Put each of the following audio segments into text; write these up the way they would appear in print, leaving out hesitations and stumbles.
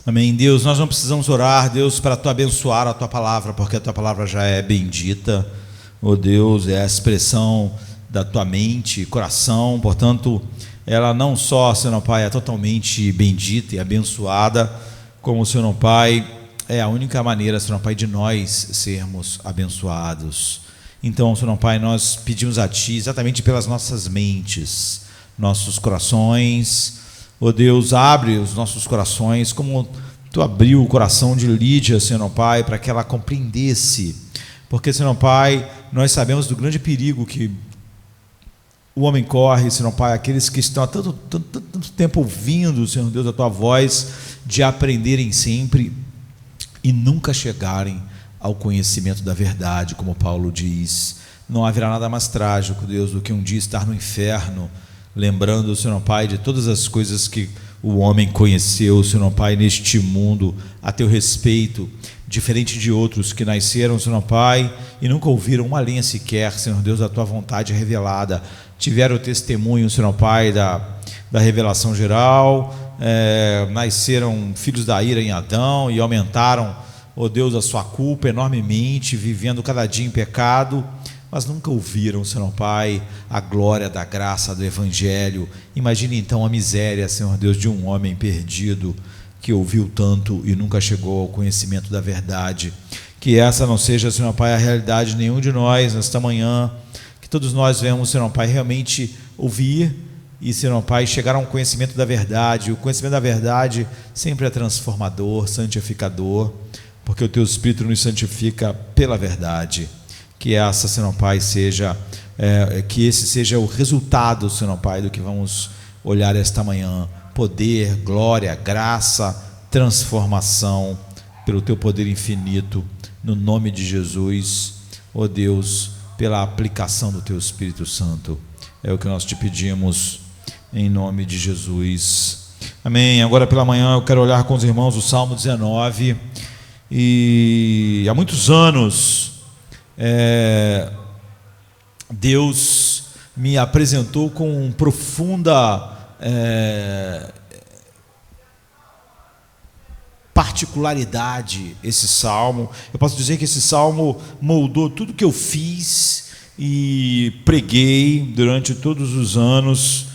Amém. Deus, nós não precisamos orar, Deus, para Tu abençoar a Tua palavra, porque a Tua palavra já é bendita. Oh Deus, é a expressão da Tua mente, coração, portanto, ela não só, Senhor Pai, é totalmente bendita e abençoada, como, Senhor Pai, é a única maneira, Senhor Pai, de nós sermos abençoados. Então, Senhor Pai, nós pedimos a Ti, exatamente pelas nossas mentes, nossos corações. Oh Deus, abre os nossos corações, como Tu abriu o coração de Lídia, Senhor Pai, para que ela compreendesse. Porque, Senhor Pai, nós sabemos do grande perigo que o homem corre, Senhor Pai, aqueles que estão há tanto tempo ouvindo, Senhor Deus, a Tua voz, de aprenderem sempre e nunca chegarem ao conhecimento da verdade, como Paulo diz. Não haverá nada mais trágico, Deus, do que um dia estar no inferno, lembrando, Senhor Pai, de todas as coisas que o homem conheceu, Senhor Pai, neste mundo, a Teu respeito, diferente de outros que nasceram, Senhor Pai, e nunca ouviram uma linha sequer, Senhor Deus, da Tua vontade revelada. Tiveram o testemunho, Senhor Pai, da revelação geral, nasceram filhos da ira em Adão e aumentaram, ó Deus, a sua culpa enormemente, vivendo cada dia em pecado, mas nunca ouviram, Senhor Pai, a glória da graça do Evangelho. Imagine então a miséria, Senhor Deus, de um homem perdido, que ouviu tanto e nunca chegou ao conhecimento da verdade. Que essa não seja, Senhor Pai, a realidade de nenhum de nós nesta manhã, que todos nós venhamos, Senhor Pai, realmente ouvir e, Senhor Pai, chegar a um conhecimento da verdade. O conhecimento da verdade sempre é transformador, santificador, porque o Teu Espírito nos santifica pela verdade. Que essa, Senhor Pai, que esse seja o resultado, Senhor Pai, do que vamos olhar esta manhã. Poder, glória, graça, transformação, pelo Teu poder infinito, no nome de Jesus, ó Deus, pela aplicação do Teu Espírito Santo. É o que nós Te pedimos, em nome de Jesus. Amém. Agora pela manhã eu quero olhar com os irmãos o Salmo 19, e há muitos anos Deus me apresentou com profunda particularidade esse salmo. Eu posso dizer que esse salmo moldou tudo que eu fiz e preguei durante todos os anos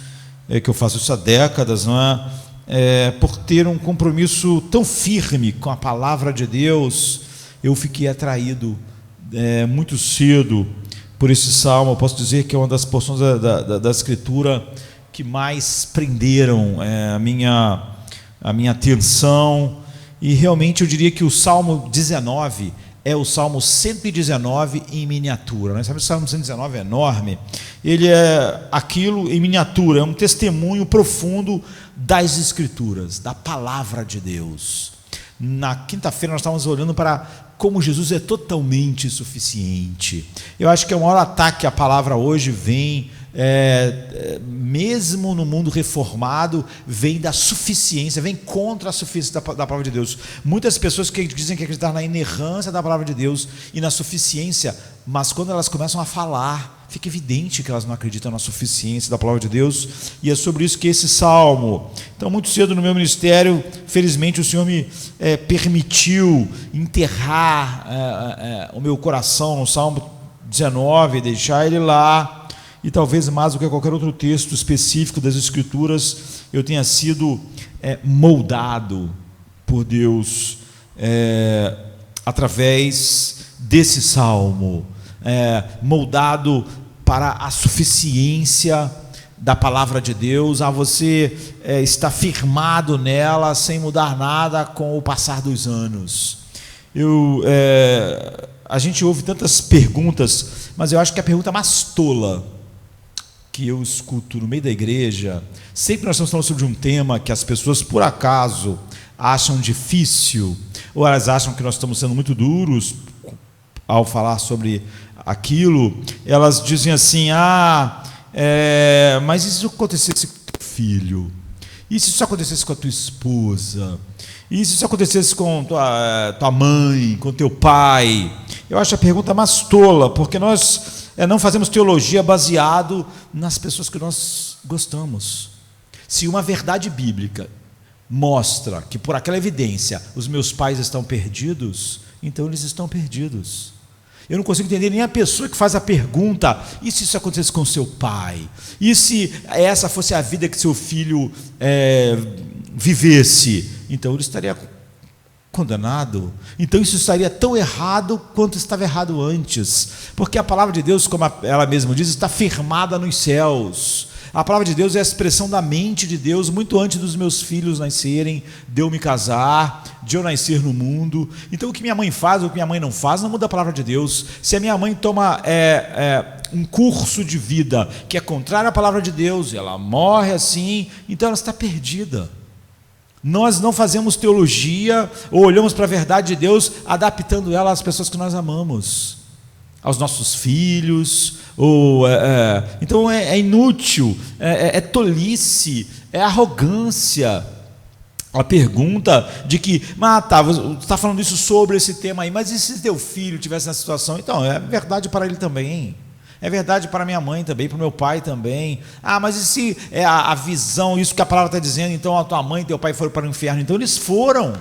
que eu faço isso há décadas, não é? Por ter um compromisso tão firme com a palavra de Deus, eu fiquei atraído muito cedo por esse salmo. Eu posso dizer que é uma das porções da Escritura que mais prenderam a minha atenção, e realmente eu diria que o Salmo 19 é o Salmo 119 em miniatura. Nós sabemos que o Salmo 119 é enorme, ele é aquilo em miniatura, é um testemunho profundo das Escrituras, da palavra de Deus. Na quinta-feira nós estávamos olhando para como Jesus é totalmente suficiente. Eu acho que o maior ataque à palavra hoje vem, mesmo no mundo reformado, vem da suficiência, vem contra a suficiência da palavra de Deus. Muitas pessoas que dizem que acreditam na inerrância da palavra de Deus e na suficiência, mas quando elas começam a falar, fica evidente que elas não acreditam na suficiência da palavra de Deus, e é sobre isso que esse salmo. Então, muito cedo no meu ministério, felizmente o Senhor me permitiu enterrar o meu coração no Salmo 19, deixar ele lá, e talvez mais do que qualquer outro texto específico das Escrituras, eu tenha sido moldado por Deus através desse salmo, moldado para a suficiência da palavra de Deus, a você estar firmado nela sem mudar nada com o passar dos anos. A gente ouve tantas perguntas, mas eu acho que a pergunta mais tola que eu escuto no meio da igreja, sempre nós estamos falando sobre um tema que as pessoas por acaso acham difícil, ou elas acham que nós estamos sendo muito duros ao falar sobre aquilo, elas dizem assim: mas e se isso acontecesse com o teu filho? E se isso acontecesse com a tua esposa? E se isso acontecesse com tua mãe, com teu pai? Eu acho a pergunta mais tola, porque nós não fazemos teologia baseado nas pessoas que nós gostamos. Se uma verdade bíblica mostra que por aquela evidência os meus pais estão perdidos, então eles estão perdidos. Eu não consigo entender nem a pessoa que faz a pergunta: e se isso acontecesse com seu pai? E se essa fosse a vida que seu filho vivesse? Então ele estaria condenado. Então isso estaria tão errado quanto estava errado antes, porque a palavra de Deus, como ela mesma diz, está firmada nos céus. A palavra de Deus é a expressão da mente de Deus. Muito antes dos meus filhos nascerem, de eu me casar, de eu nascer no mundo. Então o que minha mãe faz ou o que minha mãe não faz não muda a palavra de Deus. Se a minha mãe toma um curso de vida que é contrário à palavra de Deus e ela morre assim, então ela está perdida. Nós não fazemos teologia ou olhamos para a verdade de Deus adaptando ela às pessoas que nós amamos, aos nossos filhos. Então é inútil, é tolice, é arrogância. A pergunta de que, você está falando isso sobre esse tema aí, mas e se teu filho tivesse nessa situação? Então, é verdade para ele também. É verdade para minha mãe também, para o meu pai também. Mas e se é a visão, isso que a palavra está dizendo, então a tua mãe e teu pai foram para o inferno? Então eles foram.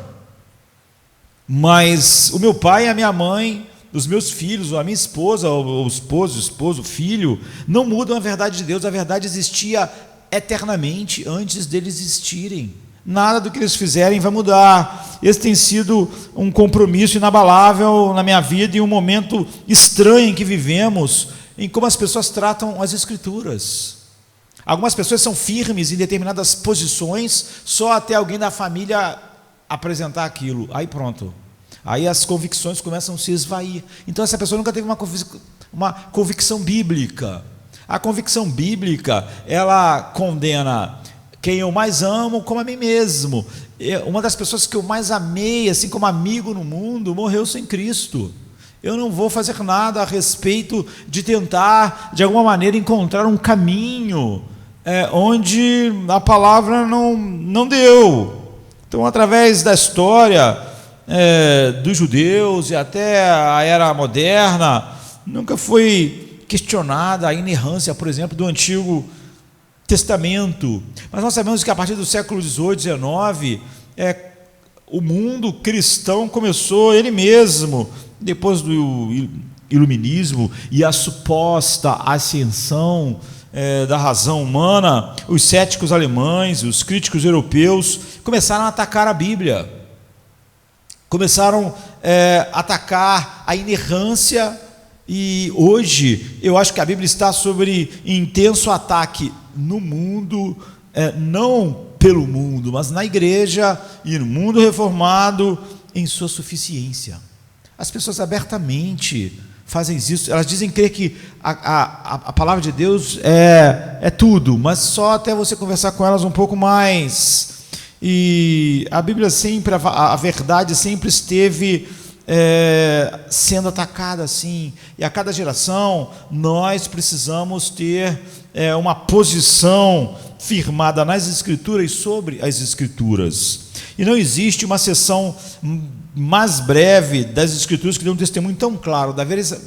Mas o meu pai e a minha mãe, os meus filhos, ou a minha esposa, o esposo, o filho, não mudam a verdade de Deus. A verdade existia eternamente antes deles existirem. Nada do que eles fizerem vai mudar. Esse tem sido um compromisso inabalável na minha vida e um momento estranho em que vivemos, em como as pessoas tratam as Escrituras. Algumas pessoas são firmes em determinadas posições só até alguém da família apresentar aquilo. Aí pronto. Aí as convicções começam a se esvair. Então essa pessoa nunca teve uma convicção bíblica. A convicção bíblica, ela condena quem eu mais amo como a mim mesmo. Uma das pessoas que eu mais amei, assim como amigo no mundo, morreu sem Cristo. Eu não vou fazer nada a respeito de tentar, de alguma maneira, encontrar um caminho onde a palavra não deu. Então, através da história dos judeus e até a era moderna, nunca foi questionada a inerrância, por exemplo, do Antigo Testamento. Mas nós sabemos que a partir do século XVIII, XIX, o mundo cristão começou ele mesmo, depois do iluminismo e a suposta ascensão da razão humana, os céticos alemães, os críticos europeus começaram a atacar a Bíblia, começaram a atacar a inerrância, e hoje eu acho que a Bíblia está sob intenso ataque no mundo, não pelo mundo, mas na igreja e no mundo reformado em sua suficiência. As pessoas abertamente fazem isso, elas dizem crer que a palavra de Deus é tudo, mas só até você conversar com elas um pouco mais. E a Bíblia sempre, a verdade sempre esteve sendo atacada assim, e a cada geração nós precisamos ter uma posição firmada nas Escrituras e sobre as Escrituras. E não existe uma seção mais breve das Escrituras que dê um testemunho tão claro da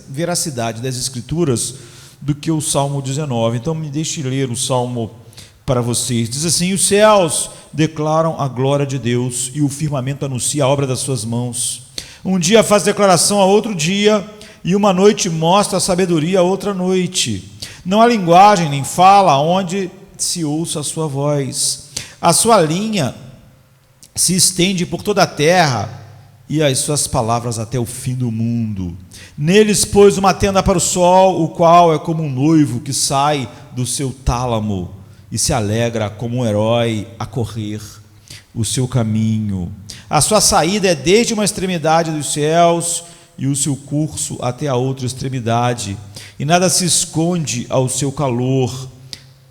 veracidade das Escrituras do que o Salmo 19. Então me deixe ler o Salmo para vocês. Diz assim: os céus declaram a glória de Deus e o firmamento anuncia a obra das suas mãos. Um dia faz declaração a outro dia, e uma noite mostra a sabedoria a outra noite. Não há linguagem nem fala onde se ouça a sua voz. A sua linha se estende por toda a terra, e as suas palavras até o fim do mundo. Neles pôs uma tenda para o sol, o qual é como um noivo que sai do seu tálamo e se alegra como um herói a correr o seu caminho. A sua saída é desde uma extremidade dos céus e o seu curso até a outra extremidade, e nada se esconde ao seu calor.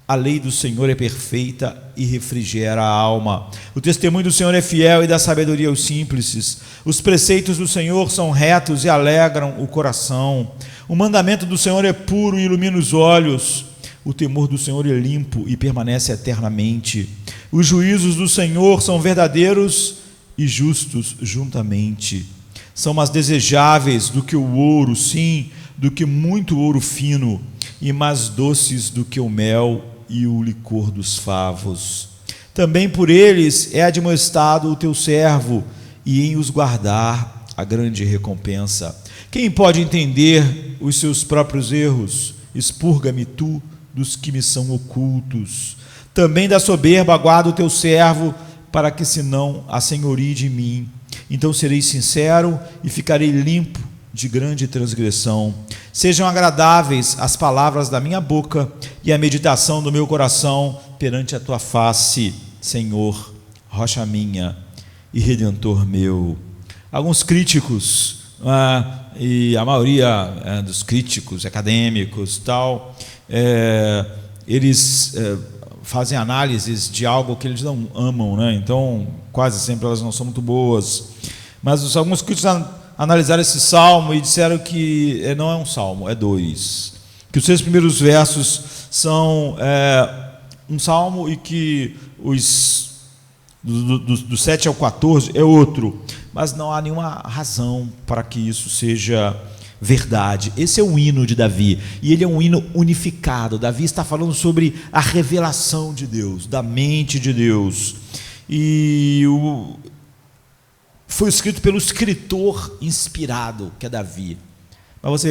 A lei do Senhor é perfeita e refrigera a alma. O testemunho do Senhor é fiel e dá sabedoria aos simples. Os preceitos do Senhor são retos e alegram o coração. O mandamento do Senhor é puro e ilumina os olhos. O temor do Senhor é limpo e permanece eternamente. Os juízos do Senhor são verdadeiros e justos juntamente. São mais desejáveis do que o ouro, sim, do que muito ouro fino, e mais doces do que o mel e o licor dos favos. Também por eles é admoestado o teu servo, e em os guardar a grande recompensa. Quem pode entender os seus próprios erros? Expurga-me tu dos que me são ocultos. Também da soberba guarda o teu servo, para que se não assenhorie de mim. Então serei sincero e ficarei limpo de grande transgressão. Sejam agradáveis as palavras da minha boca e a meditação do meu coração perante a tua face, Senhor, rocha minha e redentor meu. Alguns críticos, e a maioria dos críticos acadêmicos tal, eles fazem análises de algo que eles não amam, né? Então quase sempre elas não são muito boas, mas alguns críticos analisaram esse salmo e disseram que não é um salmo, é dois, que os 6 primeiros versos são um salmo e que os do 7 ao 14 é outro, mas não há nenhuma razão para que isso seja verdade. Esse é um hino de Davi, e ele é um hino unificado. Davi está falando sobre a revelação de Deus, da mente de Deus, e foi escrito pelo escritor inspirado, que é Davi. Mas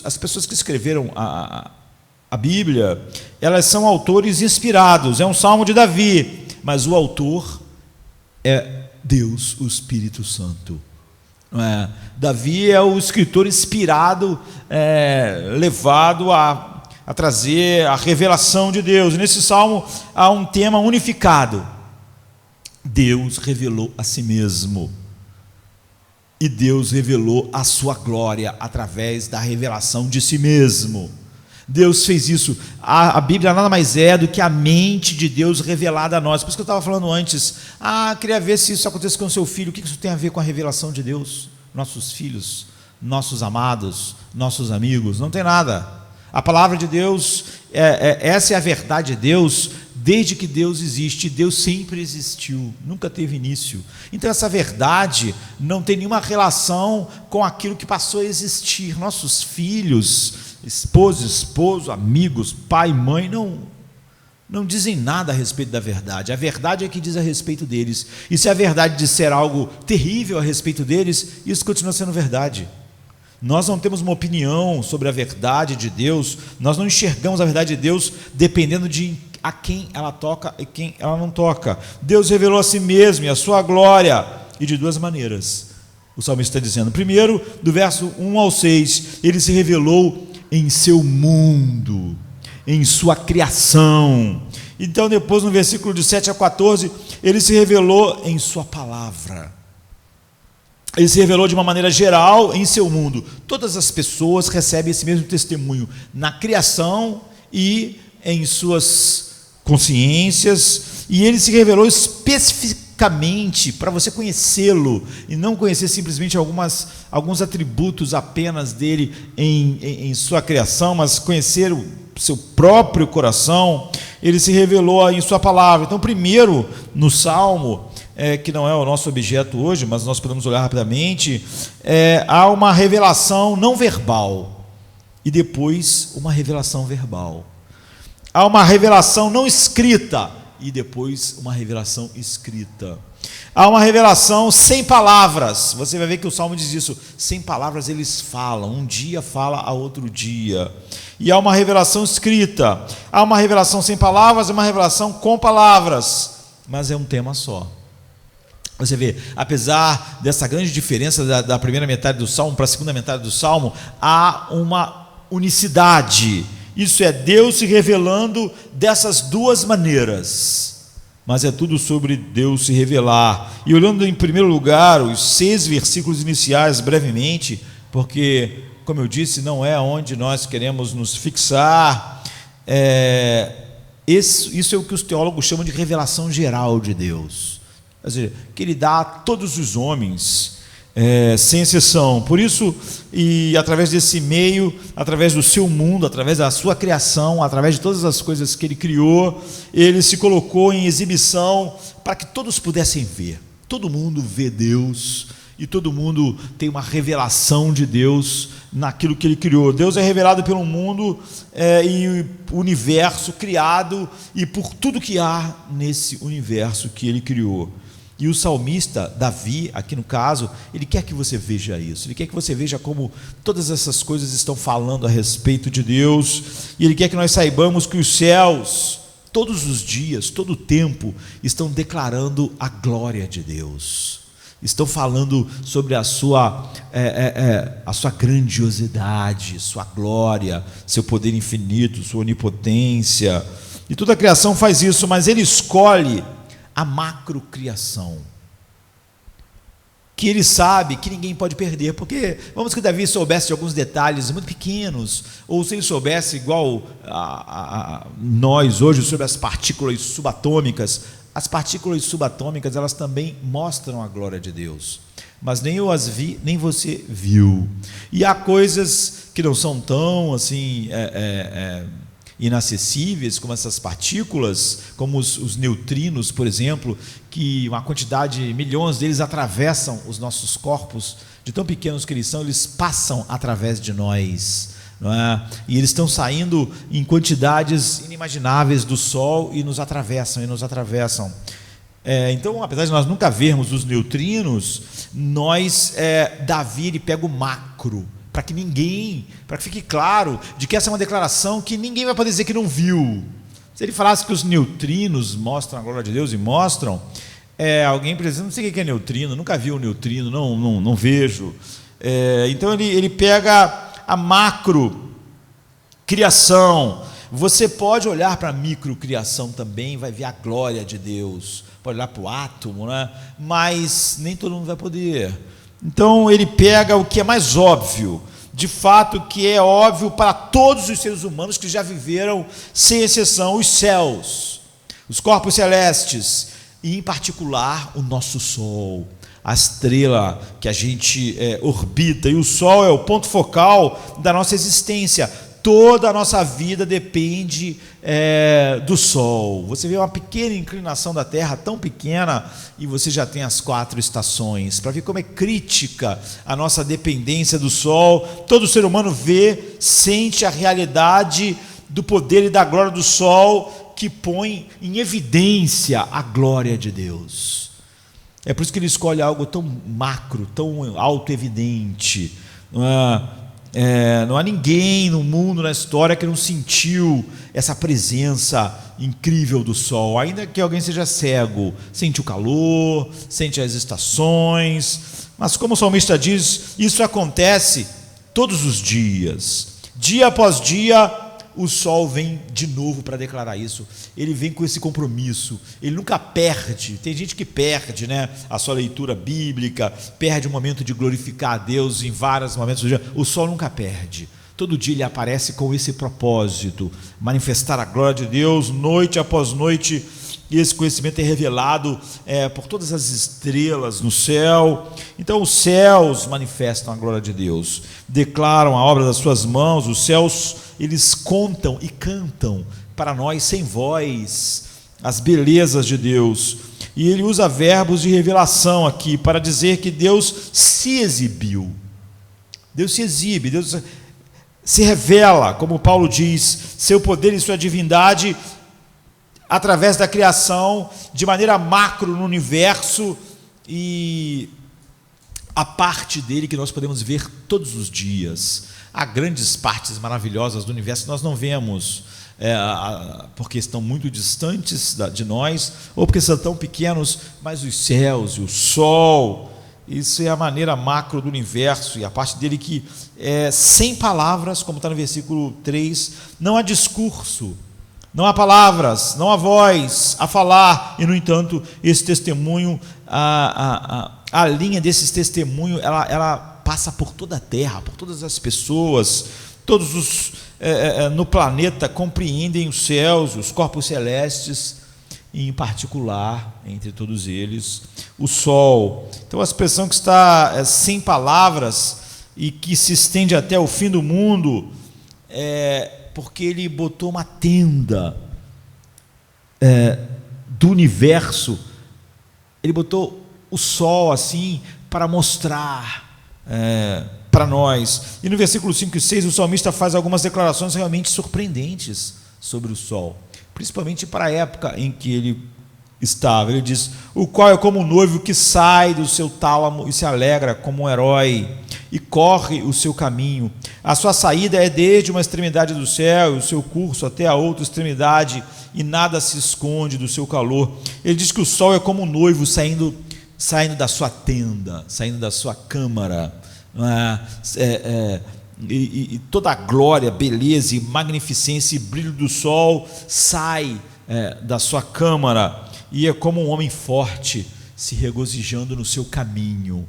as pessoas que escreveram a Bíblia, elas são autores inspirados. É um salmo de Davi, mas o autor é Deus, o Espírito Santo. Davi é o escritor inspirado, levado a trazer a revelação de Deus. E nesse salmo há um tema unificado: Deus revelou a si mesmo, e Deus revelou a sua glória através da revelação de si mesmo. Deus fez isso. A Bíblia nada mais é do que a mente de Deus revelada a nós. Por isso que eu estava falando antes, queria ver se isso acontece com o seu filho. O que isso tem a ver com a revelação de Deus? Nossos filhos, nossos amados, nossos amigos, não tem nada. A palavra de Deus, essa é a verdade de Deus. Desde que Deus existe, Deus sempre existiu, nunca teve início. Então essa verdade não tem nenhuma relação com aquilo que passou a existir. Nossos filhos, esposo, amigos, pai, mãe, não dizem nada a respeito da verdade. A verdade é que diz a respeito deles. E se a verdade disser algo terrível a respeito deles, isso continua sendo verdade. Nós não temos uma opinião sobre a verdade de Deus, nós não enxergamos a verdade de Deus dependendo de a quem ela toca e quem ela não toca. Deus revelou a si mesmo e a sua glória, e de duas maneiras. O salmista está dizendo, primeiro, do verso 1 ao 6, ele se revelou em seu mundo, em sua criação. Então depois no versículo de 7 a 14, ele se revelou em sua palavra. Ele se revelou de uma maneira geral em seu mundo. Todas as pessoas recebem esse mesmo testemunho na criação e em suas consciências, e ele se revelou especificamente para você conhecê-lo e não conhecer simplesmente alguns atributos apenas dele em sua criação, mas conhecer o seu próprio coração. Ele se revelou em sua palavra. Então, primeiro no Salmo, que não é o nosso objeto hoje, mas nós podemos olhar rapidamente, há uma revelação não verbal e depois uma revelação verbal. Há uma revelação não escrita e depois uma revelação escrita. Há uma revelação sem palavras. Você vai ver que o Salmo diz isso. Sem palavras eles falam. Um dia fala a outro dia. E há uma revelação escrita. Há uma revelação sem palavras e uma revelação com palavras. Mas é um tema só. Você vê, apesar dessa grande diferença da primeira metade do Salmo para a segunda metade do Salmo, há uma unicidade. Isso é Deus se revelando dessas duas maneiras, mas é tudo sobre Deus se revelar. E olhando em primeiro lugar os 6 versículos iniciais brevemente, porque, como eu disse, não é onde nós queremos nos fixar, isso é o que os teólogos chamam de revelação geral de Deus, quer dizer, que Ele dá a todos os homens, sem exceção. Por isso, e através desse meio, através do seu mundo, através da sua criação, através de todas as coisas que Ele criou, Ele se colocou em exibição para que todos pudessem ver. Todo mundo vê Deus, e todo mundo tem uma revelação de Deus naquilo que Ele criou. Deus é revelado pelo mundo e o universo criado e por tudo que há nesse universo que Ele criou. E o salmista, Davi, aqui no caso, ele quer que você veja isso, ele quer que você veja como todas essas coisas estão falando a respeito de Deus, e ele quer que nós saibamos que os céus, todos os dias, todo o tempo, estão declarando a glória de Deus, estão falando sobre a sua grandiosidade, sua glória, seu poder infinito, sua onipotência, e toda a criação faz isso, mas ele escolhe a macrocriação, que ele sabe que ninguém pode perder, porque vamos que Davi soubesse de alguns detalhes muito pequenos, ou se ele soubesse igual a nós hoje sobre as partículas subatômicas. As partículas subatômicas, elas também mostram a glória de Deus, mas nem eu as vi, nem você viu. E há coisas que não são tão assim inacessíveis como essas partículas, como os neutrinos, por exemplo, que uma quantidade, milhões deles atravessam os nossos corpos, de tão pequenos que eles são, eles passam através de nós, não é? E eles estão saindo em quantidades inimagináveis do Sol e nos atravessam, então, apesar de nós nunca vermos os neutrinos, Davi, ele pega o macro, para que fique claro de que essa é uma declaração que ninguém vai poder dizer que não viu. Se ele falasse que os neutrinos mostram a glória de Deus, e mostram, alguém precisa, não sei o que é neutrino, nunca vi um neutrino, não vejo. Então ele pega a macro criação. Você pode olhar para a microcriação também, vai ver a glória de Deus, pode olhar para o átomo, né? Mas nem todo mundo vai poder. Então ele pega o que é mais óbvio, de fato, que é óbvio para todos os seres humanos que já viveram, sem exceção, os céus, os corpos celestes, e em particular o nosso Sol, a estrela que a gente orbita, e o Sol é o ponto focal da nossa existência. Toda a nossa vida depende do Sol. Você vê uma pequena inclinação da Terra, tão pequena, e você já tem as 4 estações, para ver como é crítica a nossa dependência do Sol. Todo ser humano vê, sente a realidade do poder e da glória do Sol, que põe em evidência a glória de Deus. É por isso que ele escolhe algo tão macro, tão auto-evidente. Não há ninguém no mundo, na história, que não sentiu essa presença incrível do Sol, ainda que alguém seja cego, sente o calor, sente as estações, mas como o salmista diz, isso acontece todos os dias, dia após dia. O Sol vem de novo para declarar isso, ele vem com esse compromisso, ele nunca perde. Tem gente que perde, né, a sua leitura bíblica, perde o momento de glorificar a Deus em vários momentos do dia. O Sol nunca perde, todo dia ele aparece com esse propósito, manifestar a glória de Deus, noite após noite, e esse conhecimento é revelado por todas as estrelas no céu. Então os céus manifestam a glória de Deus, declaram a obra das suas mãos. Os céus, eles contam e cantam para nós sem voz as belezas de Deus, e ele usa verbos de revelação aqui para dizer que Deus se exibiu, Deus se exibe, Deus se revela, como Paulo diz, seu poder e sua divindade através da criação, de maneira macro no universo, e a parte dele que nós podemos ver todos os dias. Há grandes partes maravilhosas do universo que nós não vemos, porque estão muito distantes de nós, ou porque são tão pequenos, mas os céus e o Sol, isso é a maneira macro do universo, e a parte dele que sem palavras, como está no versículo 3, não há discurso, não há palavras, não há voz a falar, e no entanto esse testemunho, a linha desses testemunhos, ela passa por toda a terra, por todas as pessoas, todos os no planeta compreendem os céus, os corpos celestes, e em particular, entre todos eles, o Sol. Então a expressão que está sem palavras e que se estende até o fim do mundo, porque ele botou uma tenda do universo, ele botou o Sol assim para mostrar para nós. E no versículo 5 e 6, o salmista faz algumas declarações realmente surpreendentes sobre o sol, principalmente para a época em que ele estava. Ele diz: o qual é como um noivo que sai do seu tálamo e se alegra como um herói e corre o seu caminho. A sua saída é desde uma extremidade do céu e o seu curso até a outra extremidade, e nada se esconde do seu calor. Ele diz que o sol é como um noivo saindo da sua tenda, saindo da sua câmara, e toda a glória, beleza e magnificência e brilho do sol sai da sua câmara, e é como um homem forte se regozijando no seu caminho,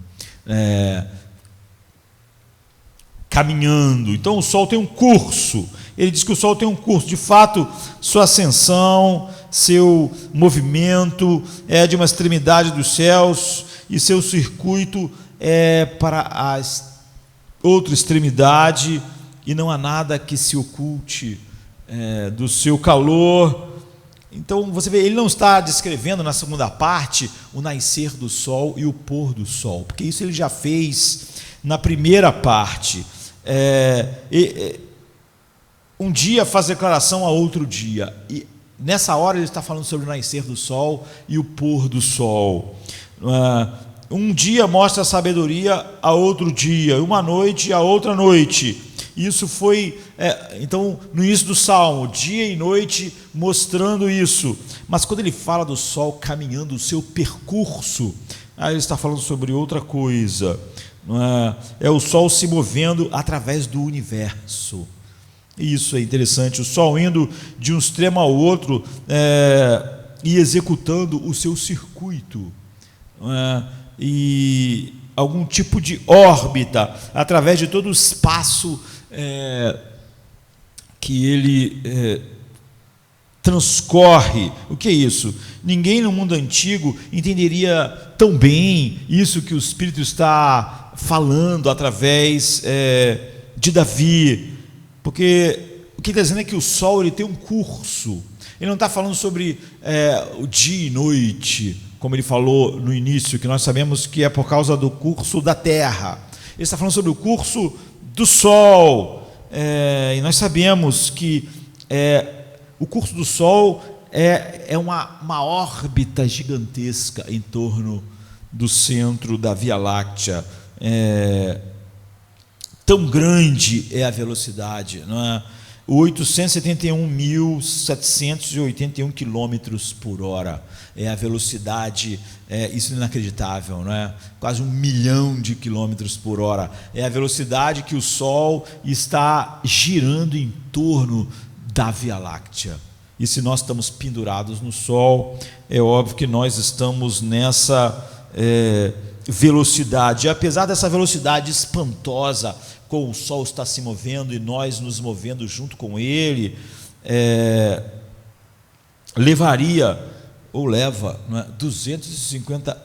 caminhando. Então o sol tem um curso. Ele diz que o sol tem um curso. De fato, sua ascensão, seu movimento é de uma extremidade dos céus, e seu circuito é para a outra extremidade, e não há nada que se oculte do seu calor. Então você vê, ele não está descrevendo na segunda parte o nascer do sol e o pôr do sol, porque isso ele já fez na primeira parte. Um dia faz declaração a outro dia, e nessa hora ele está falando sobre o nascer do sol e o pôr do sol. Um dia mostra a sabedoria a outro dia, uma noite a outra noite. Isso foi, então, no início do Salmo, dia e noite mostrando isso. Mas quando ele fala do sol caminhando o seu percurso, aí ele está falando sobre outra coisa. É o sol se movendo através do universo. Isso é interessante, o sol indo de um extremo ao outro e executando o seu circuito, e algum tipo de órbita através de todo o espaço que ele transcorre. O que é isso? Ninguém no mundo antigo entenderia tão bem isso que o Espírito está falando através de Davi, porque o que ele está dizendo é que o sol ele tem um curso. Ele não está falando sobre o dia e noite, como ele falou no início, que nós sabemos que é por causa do curso da terra. Ele está falando sobre o curso do sol, e nós sabemos que o curso do sol é uma órbita gigantesca em torno do centro da Via Láctea. Tão grande é a velocidade, não é? 871.781 quilômetros por hora é a velocidade, isso é inacreditável, não é? Quase 1 milhão de quilômetros por hora é a velocidade que o Sol está girando em torno da Via Láctea. E se nós estamos pendurados no Sol, é óbvio que nós estamos nessa velocidade. E apesar dessa velocidade espantosa, com o Sol está se movendo e nós nos movendo junto com ele, levaria, ou leva, não é, 225 a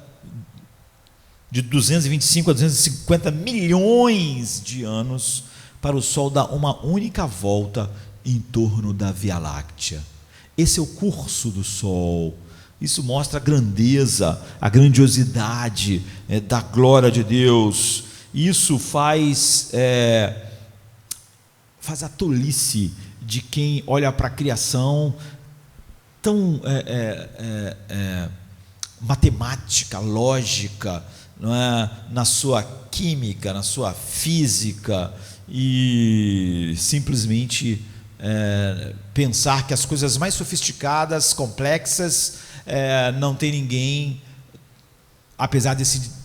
250 milhões de anos para o Sol dar uma única volta em torno da Via Láctea. Esse é o curso do Sol. Isso mostra a grandeza, a grandiosidade da glória de Deus. Isso faz a tolice de quem olha para a criação tão matemática, lógica, não é? Na sua química, na sua física, e simplesmente pensar que as coisas mais sofisticadas, complexas, não tem ninguém, apesar desse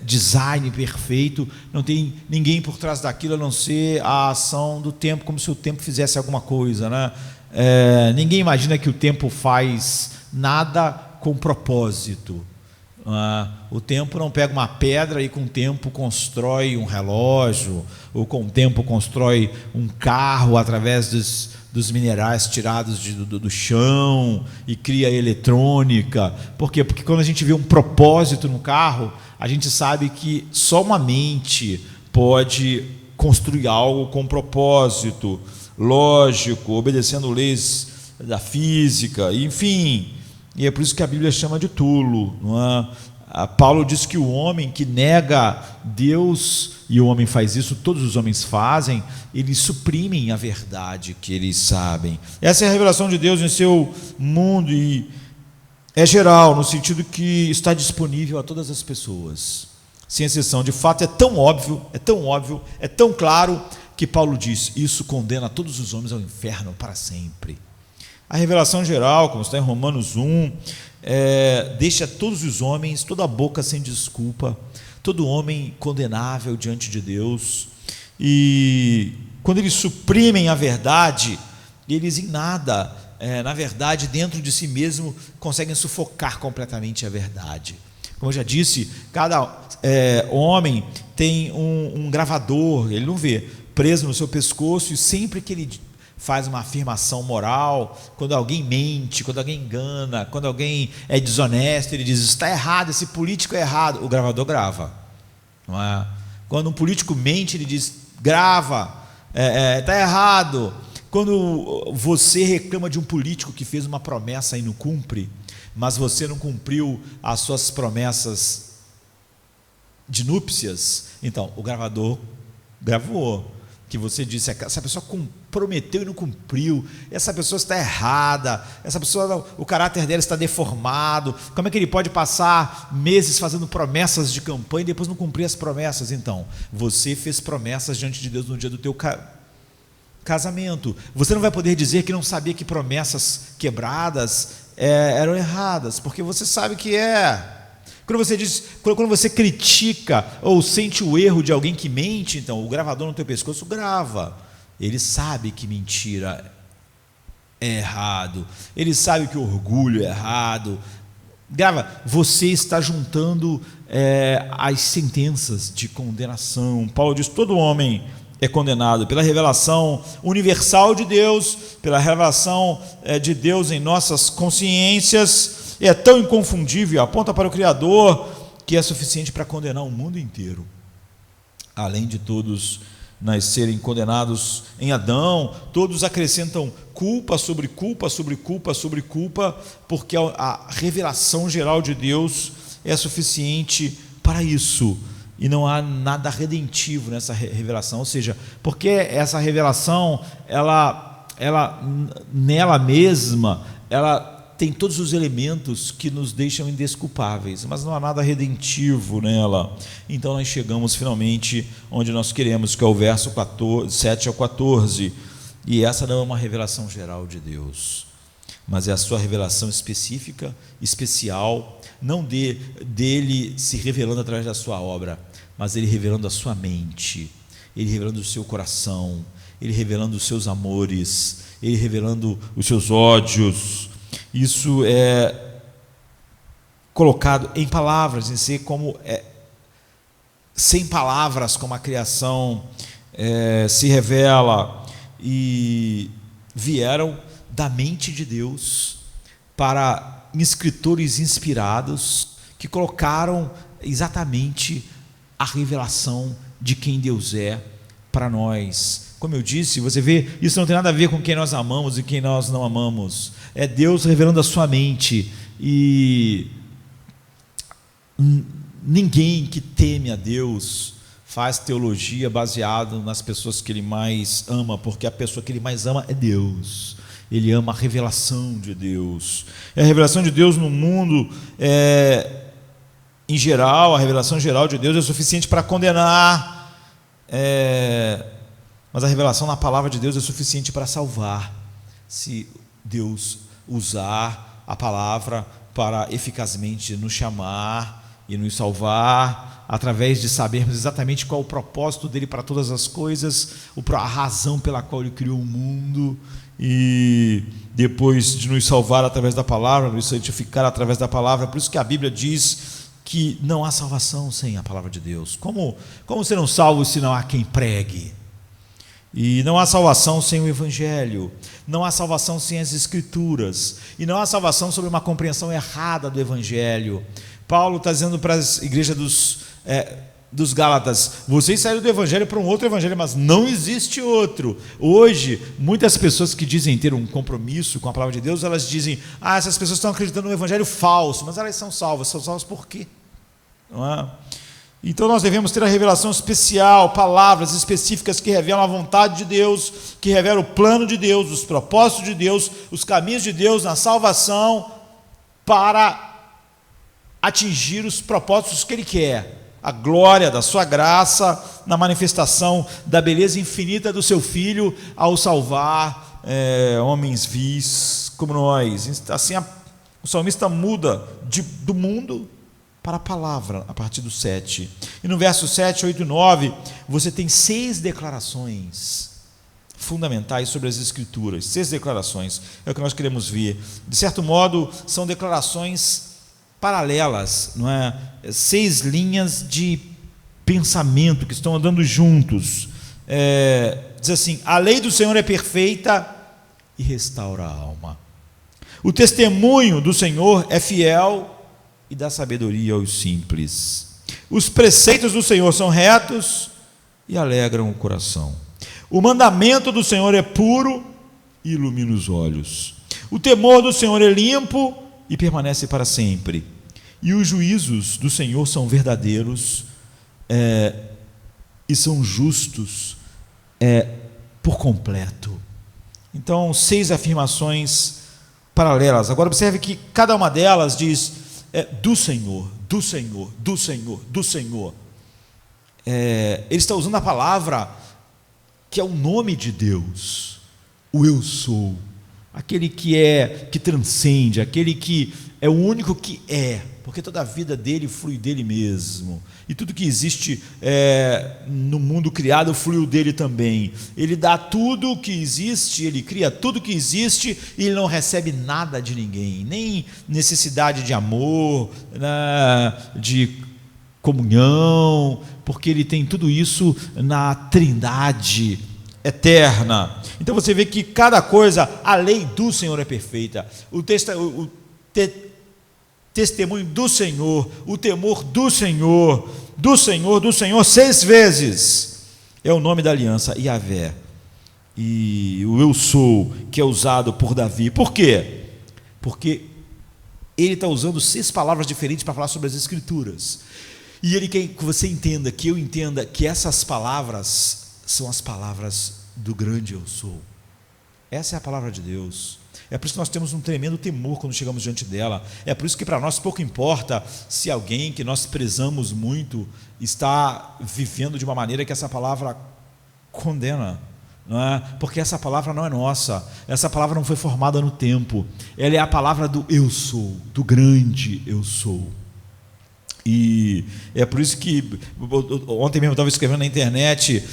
design perfeito, não tem ninguém por trás daquilo a não ser a ação do tempo, como se o tempo fizesse alguma coisa, né? Ninguém imagina que o tempo faz nada com propósito. O tempo não pega uma pedra e com o tempo constrói um relógio, ou com o tempo constrói um carro através dos minerais tirados do chão e cria eletrônica. Por quê? Porque quando a gente vê um propósito no carro, a gente sabe que só uma mente pode construir algo com propósito, lógico, obedecendo leis da física, enfim. E é por isso que a Bíblia chama de tolo, não é? Paulo diz que o homem que nega Deus, e o homem faz isso, todos os homens fazem, eles suprimem a verdade que eles sabem. Essa é a revelação de Deus em seu mundo, e é geral, no sentido que está disponível a todas as pessoas, sem exceção. De fato, é tão óbvio, é tão claro, que Paulo diz: isso condena todos os homens ao inferno para sempre. A revelação geral, como está em Romanos 1, deixa todos os homens, toda a boca sem desculpa, todo homem condenável diante de Deus. E quando eles suprimem a verdade, eles em nada, na verdade, dentro de si mesmo, conseguem sufocar completamente a verdade. Como eu já disse, cada homem tem um gravador, ele não vê, preso no seu pescoço, e sempre que ele faz uma afirmação moral, quando alguém mente, quando alguém engana, quando alguém é desonesto, ele diz: está errado, esse político é errado, o gravador grava, não é? Quando um político mente, ele diz: grava, está errado. Quando você reclama de um político que fez uma promessa e não cumpre, mas você não cumpriu as suas promessas de núpcias, então o gravador gravou que você disse: essa pessoa comprometeu e não cumpriu, essa pessoa está errada, essa pessoa, o caráter dela está deformado, como é que ele pode passar meses fazendo promessas de campanha e depois não cumprir as promessas? Então, você fez promessas diante de Deus no dia do teu casamento, você não vai poder dizer que não sabia que promessas quebradas eram erradas, porque você sabe que Quando você critica ou sente o erro de alguém que mente, então o gravador no teu pescoço grava. Ele sabe que mentira é errado, ele sabe que orgulho é errado. Grava. Você está juntando as sentenças de condenação. Paulo diz: todo homem é condenado pela revelação universal de Deus, pela revelação de Deus em nossas consciências. É tão inconfundível, aponta para o Criador, que é suficiente para condenar o mundo inteiro. Além de todos nascerem condenados em Adão, todos acrescentam culpa sobre culpa, sobre culpa, sobre culpa, porque a revelação geral de Deus é suficiente para isso. E não há nada redentivo nessa revelação, ou seja, porque essa revelação, ela nela mesma, ela tem todos os elementos que nos deixam indesculpáveis, mas não há nada redentivo nela. Então nós chegamos finalmente onde nós queremos, que é o verso 7 ao 14, e essa não é uma revelação geral de Deus, mas é a sua revelação específica, especial, não dele se revelando através da sua obra, mas ele revelando a sua mente, ele revelando o seu coração, ele revelando os seus amores, ele revelando os seus ódios. Isso é colocado em palavras, em ser como sem palavras, como a criação se revela, e vieram da mente de Deus para escritores inspirados que colocaram exatamente a revelação de quem Deus é para nós. Como eu disse, você vê, isso não tem nada a ver com quem nós amamos e quem nós não amamos. É Deus revelando a sua mente. E ninguém que teme a Deus faz teologia baseado nas pessoas que ele mais ama, porque a pessoa que ele mais ama é Deus. Ele ama a revelação de Deus. E a revelação de Deus no mundo, em geral, a revelação geral de Deus é suficiente para condenar, mas a revelação na palavra de Deus é suficiente para salvar, se Deus usar a palavra para eficazmente nos chamar e nos salvar, através de sabermos exatamente qual é o propósito dele para todas as coisas, a razão pela qual ele criou o mundo, e depois de nos salvar através da palavra, nos santificar através da palavra. Por isso que a Bíblia diz que não há salvação sem a palavra de Deus. Como serão salvos se não há quem pregue? E não há salvação sem o Evangelho, não há salvação sem as Escrituras, e não há salvação sobre uma compreensão errada do Evangelho. Paulo está dizendo para as igrejas dos Gálatas: vocês saíram do Evangelho para um outro Evangelho, mas não existe outro. Hoje, muitas pessoas que dizem ter um compromisso com a palavra de Deus, elas dizem: essas pessoas estão acreditando no Evangelho falso, mas elas são salvas por quê? não é? Então nós devemos ter a revelação especial, palavras específicas que revelam a vontade de Deus, que revelam o plano de Deus, os propósitos de Deus, os caminhos de Deus na salvação, para atingir os propósitos que Ele quer, a glória da sua graça, na manifestação da beleza infinita do seu Filho, ao salvar homens vis como nós. Assim o salmista muda do mundo para a palavra, a partir do 7. E no verso 7, 8 e 9, você tem 6 declarações fundamentais sobre as Escrituras. 6 declarações, é o que nós queremos ver. De certo modo, são declarações paralelas, não é? 6 linhas de pensamento que estão andando juntos. Diz assim: a lei do Senhor é perfeita e restaura a alma. O testemunho do Senhor é fiel e dá sabedoria aos simples. Os preceitos do Senhor são retos e alegram o coração. O mandamento do Senhor é puro e ilumina os olhos. O temor do Senhor é limpo e permanece para sempre. E os juízos do Senhor são verdadeiros e são justos por completo. Então, 6 afirmações paralelas. Agora observe que cada uma delas diz do Senhor, do Senhor, do Senhor, do Senhor. Ele está usando a palavra que é o nome de Deus, o eu sou, aquele que transcende, aquele que é o único que é, porque toda a vida dele flui dele mesmo, e tudo que existe no mundo criado fluiu dele também. Ele dá tudo o que existe, ele cria tudo que existe, e ele não recebe nada de ninguém, nem necessidade de amor, de comunhão, porque ele tem tudo isso na Trindade eterna. Então você vê que cada coisa, a lei do Senhor é perfeita, o testemunho do Senhor, o temor do Senhor, do Senhor, do Senhor, 6 vezes é o nome da aliança, Yahvé. E o eu sou, que é usado por Davi. Por quê? Porque ele está usando 6 palavras diferentes para falar sobre as Escrituras, e ele quer que você entenda, que eu entenda, que essas palavras são as palavras do grande eu sou. Essa é a palavra de Deus. É por isso que nós temos um tremendo temor quando chegamos diante dela. É por isso que para nós pouco importa se alguém que nós prezamos muito está vivendo de uma maneira que essa palavra condena, não é? Porque essa palavra não é nossa, essa palavra não foi formada no tempo, ela é a palavra do eu sou, do grande eu sou. E é por isso que ontem mesmo eu estava escrevendo na internet,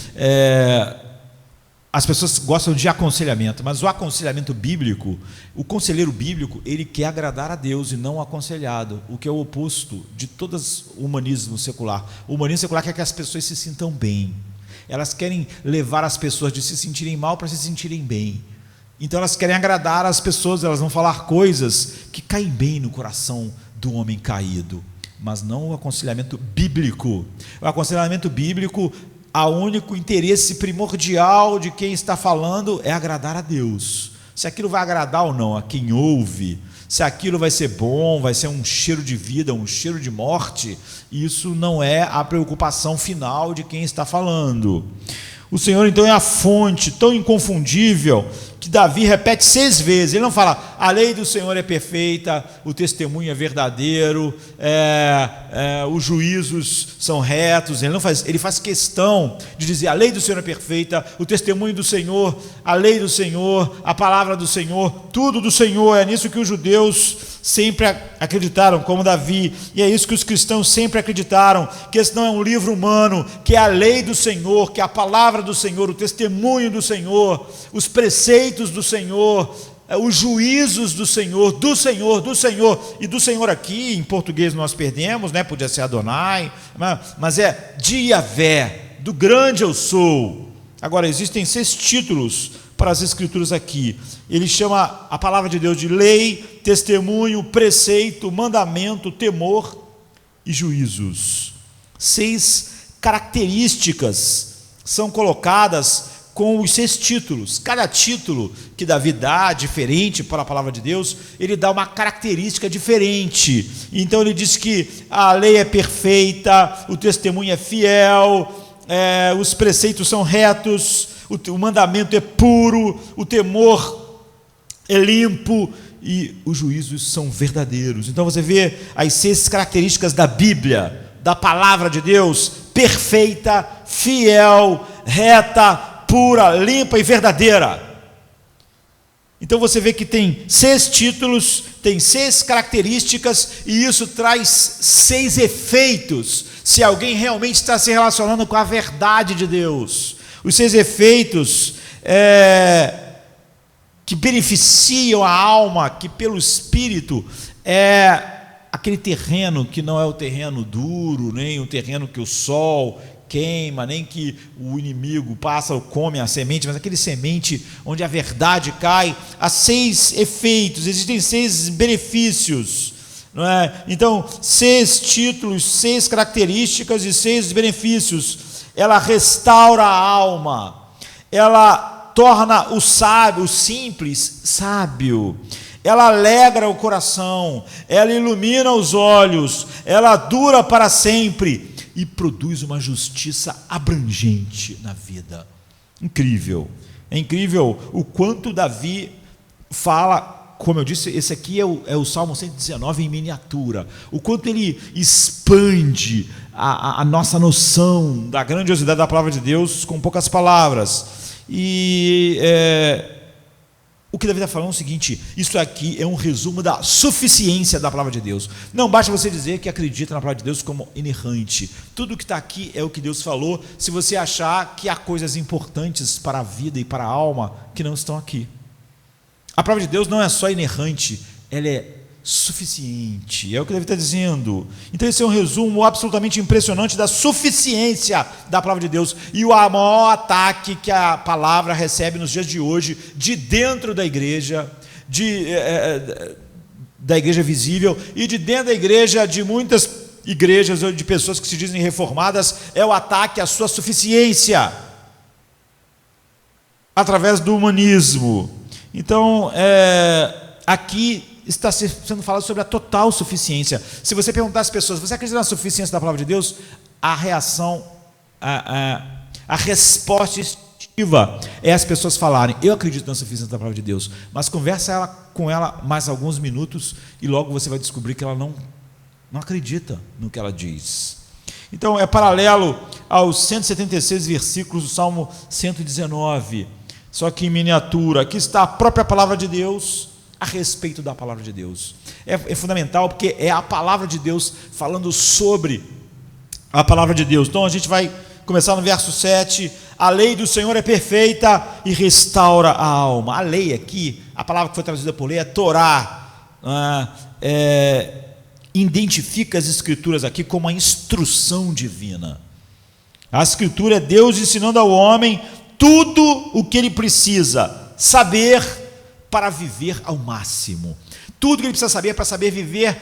as pessoas gostam de aconselhamento, mas o aconselhamento bíblico, o conselheiro bíblico, ele quer agradar a Deus e não o aconselhado, o que é o oposto de todo o humanismo secular. O humanismo secular quer que as pessoas se sintam bem, elas querem levar as pessoas de se sentirem mal para se sentirem bem. Então elas querem agradar as pessoas, elas vão falar coisas que caem bem no coração do homem caído, mas não o aconselhamento bíblico. O aconselhamento bíblico, o único interesse primordial de quem está falando é agradar a Deus. Se aquilo vai agradar ou não a quem ouve, se aquilo vai ser bom, vai ser um cheiro de vida, um cheiro de morte, isso não é a preocupação final de quem está falando. O Senhor então é a fonte tão inconfundível que Davi repete 6 vezes. Ele não fala, a lei do Senhor é perfeita, o testemunho é verdadeiro, os juízos são retos. Ele faz questão de dizer, a lei do Senhor é perfeita, o testemunho do Senhor, a lei do Senhor, a palavra do Senhor, tudo do Senhor. É nisso que os judeus sempre acreditaram, como Davi, e é isso que os cristãos sempre acreditaram, que esse não é um livro humano, que é a lei do Senhor, que é a palavra do Senhor, o testemunho do Senhor, os preceitos do Senhor, os juízos do Senhor, do Senhor, do Senhor. E do Senhor aqui, em português nós perdemos, podia ser Adonai, mas é de Yahvé, do grande eu sou. Agora, existem 6 títulos para as Escrituras aqui. Ele chama a palavra de Deus de lei, testemunho, preceito, mandamento, temor e juízos. 6 características são colocadas com os 6 títulos. Cada título que Davi dá, diferente para a palavra de Deus, ele dá uma característica diferente. Então ele diz que a lei é perfeita, o testemunho é fiel, os preceitos são retos, o mandamento é puro, o temor é limpo e os juízos são verdadeiros. Então você vê as 6 características da Bíblia, da palavra de Deus: perfeita, fiel, reta, pura, limpa e verdadeira. Então você vê que tem 6 títulos, tem 6 características, e isso traz 6 efeitos, se alguém realmente está se relacionando com a verdade de Deus. Os 6 efeitos que beneficiam a alma, que pelo Espírito é aquele terreno que não é o terreno duro, nem o terreno que o sol queima, nem que o inimigo passa ou come a semente, mas aquele semente onde a verdade cai. Há 6 efeitos, existem 6 benefícios, não é? Então, 6 títulos, 6 características e 6 benefícios. Ela restaura a alma, ela torna o sábio, o simples, sábio, ela alegra o coração, ela ilumina os olhos, ela dura para sempre e produz uma justiça abrangente na vida. Incrível, é incrível o quanto Davi fala. Como eu disse, esse aqui é o Salmo 119 em miniatura, o quanto ele expande a nossa noção da grandiosidade da palavra de Deus com poucas palavras. E o que Davi está falando é o seguinte: isso aqui é um resumo da suficiência da palavra de Deus. Não basta você dizer que acredita na palavra de Deus como inerrante. Tudo que está aqui é o que Deus falou, se você achar que há coisas importantes para a vida e para a alma que não estão aqui. A palavra de Deus não é só inerrante, ela é suficiente, é o que Davi está dizendo. Então esse é um resumo absolutamente impressionante da suficiência da palavra de Deus, e o maior ataque que a palavra recebe nos dias de hoje, de dentro da igreja, da igreja visível, e de dentro da igreja, de muitas igrejas ou de pessoas que se dizem reformadas, é o ataque à sua suficiência, através do humanismo. Então, aqui está sendo falado sobre a total suficiência. Se você perguntar às pessoas: você acredita na suficiência da palavra de Deus? A reação, a resposta instintiva é as pessoas falarem: eu acredito na suficiência da palavra de Deus. Mas conversa com ela mais alguns minutos e logo você vai descobrir que ela não acredita no que ela diz. Então é paralelo aos 176 versículos do Salmo 119, só que em miniatura. Aqui está a própria palavra de Deus a respeito da palavra de Deus. É fundamental, porque é a palavra de Deus falando sobre a palavra de Deus. Então a gente vai começar no verso 7. A lei do Senhor é perfeita e restaura a alma. A lei aqui, a palavra que foi traduzida por lei é Torá. Identifica as escrituras aqui como a instrução divina. A escritura é Deus ensinando ao homem tudo o que ele precisa saber para viver ao máximo. Tudo que ele precisa saber para saber viver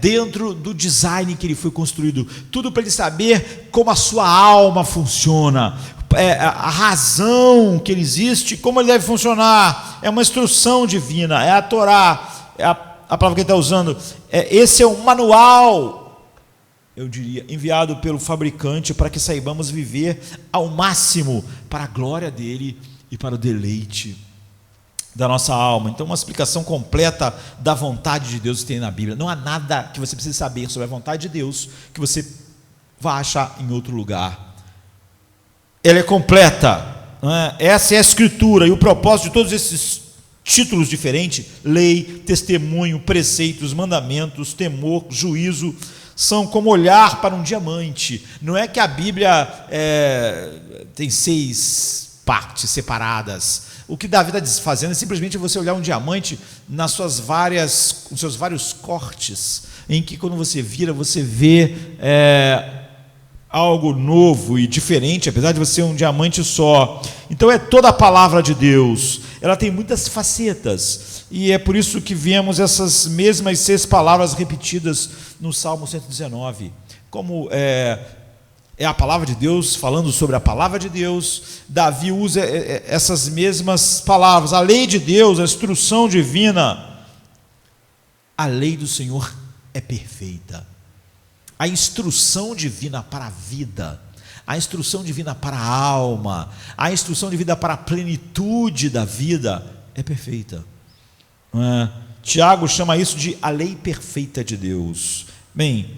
dentro do design que ele foi construído. Tudo para ele saber como a sua alma funciona, a razão que ele existe, como ele deve funcionar. É uma instrução divina, é a Torá, é a palavra que ele está usando. Esse é um manual, eu diria, enviado pelo fabricante para que saibamos viver ao máximo para a glória dele e para o deleite da nossa alma. Então, uma explicação completa da vontade de Deus que tem na Bíblia. Não há nada que você precise saber sobre a vontade de Deus que você vá achar em outro lugar. Ela é completa, não é? Essa é a escritura, e o propósito de todos esses títulos diferentes: lei, testemunho, preceitos, mandamentos, temor, juízo, são como olhar para um diamante. Não é que a Bíblia tem 6 partes separadas. O que Davi está fazendo é simplesmente você olhar um diamante nos seus vários cortes, em que quando você vira, você vê algo novo e diferente, apesar de você ser um diamante só. Então é toda a palavra de Deus, ela tem muitas facetas, e é por isso que vemos essas mesmas 6 palavras repetidas no Salmo 119, como É a palavra de Deus, falando sobre a palavra de Deus. Davi usa essas mesmas palavras. A lei de Deus, a instrução divina. A lei do Senhor é perfeita. A instrução divina para a vida, a instrução divina para a alma, a instrução divina para a plenitude da vida é perfeita. Tiago chama isso de a lei perfeita de Deus. Bem,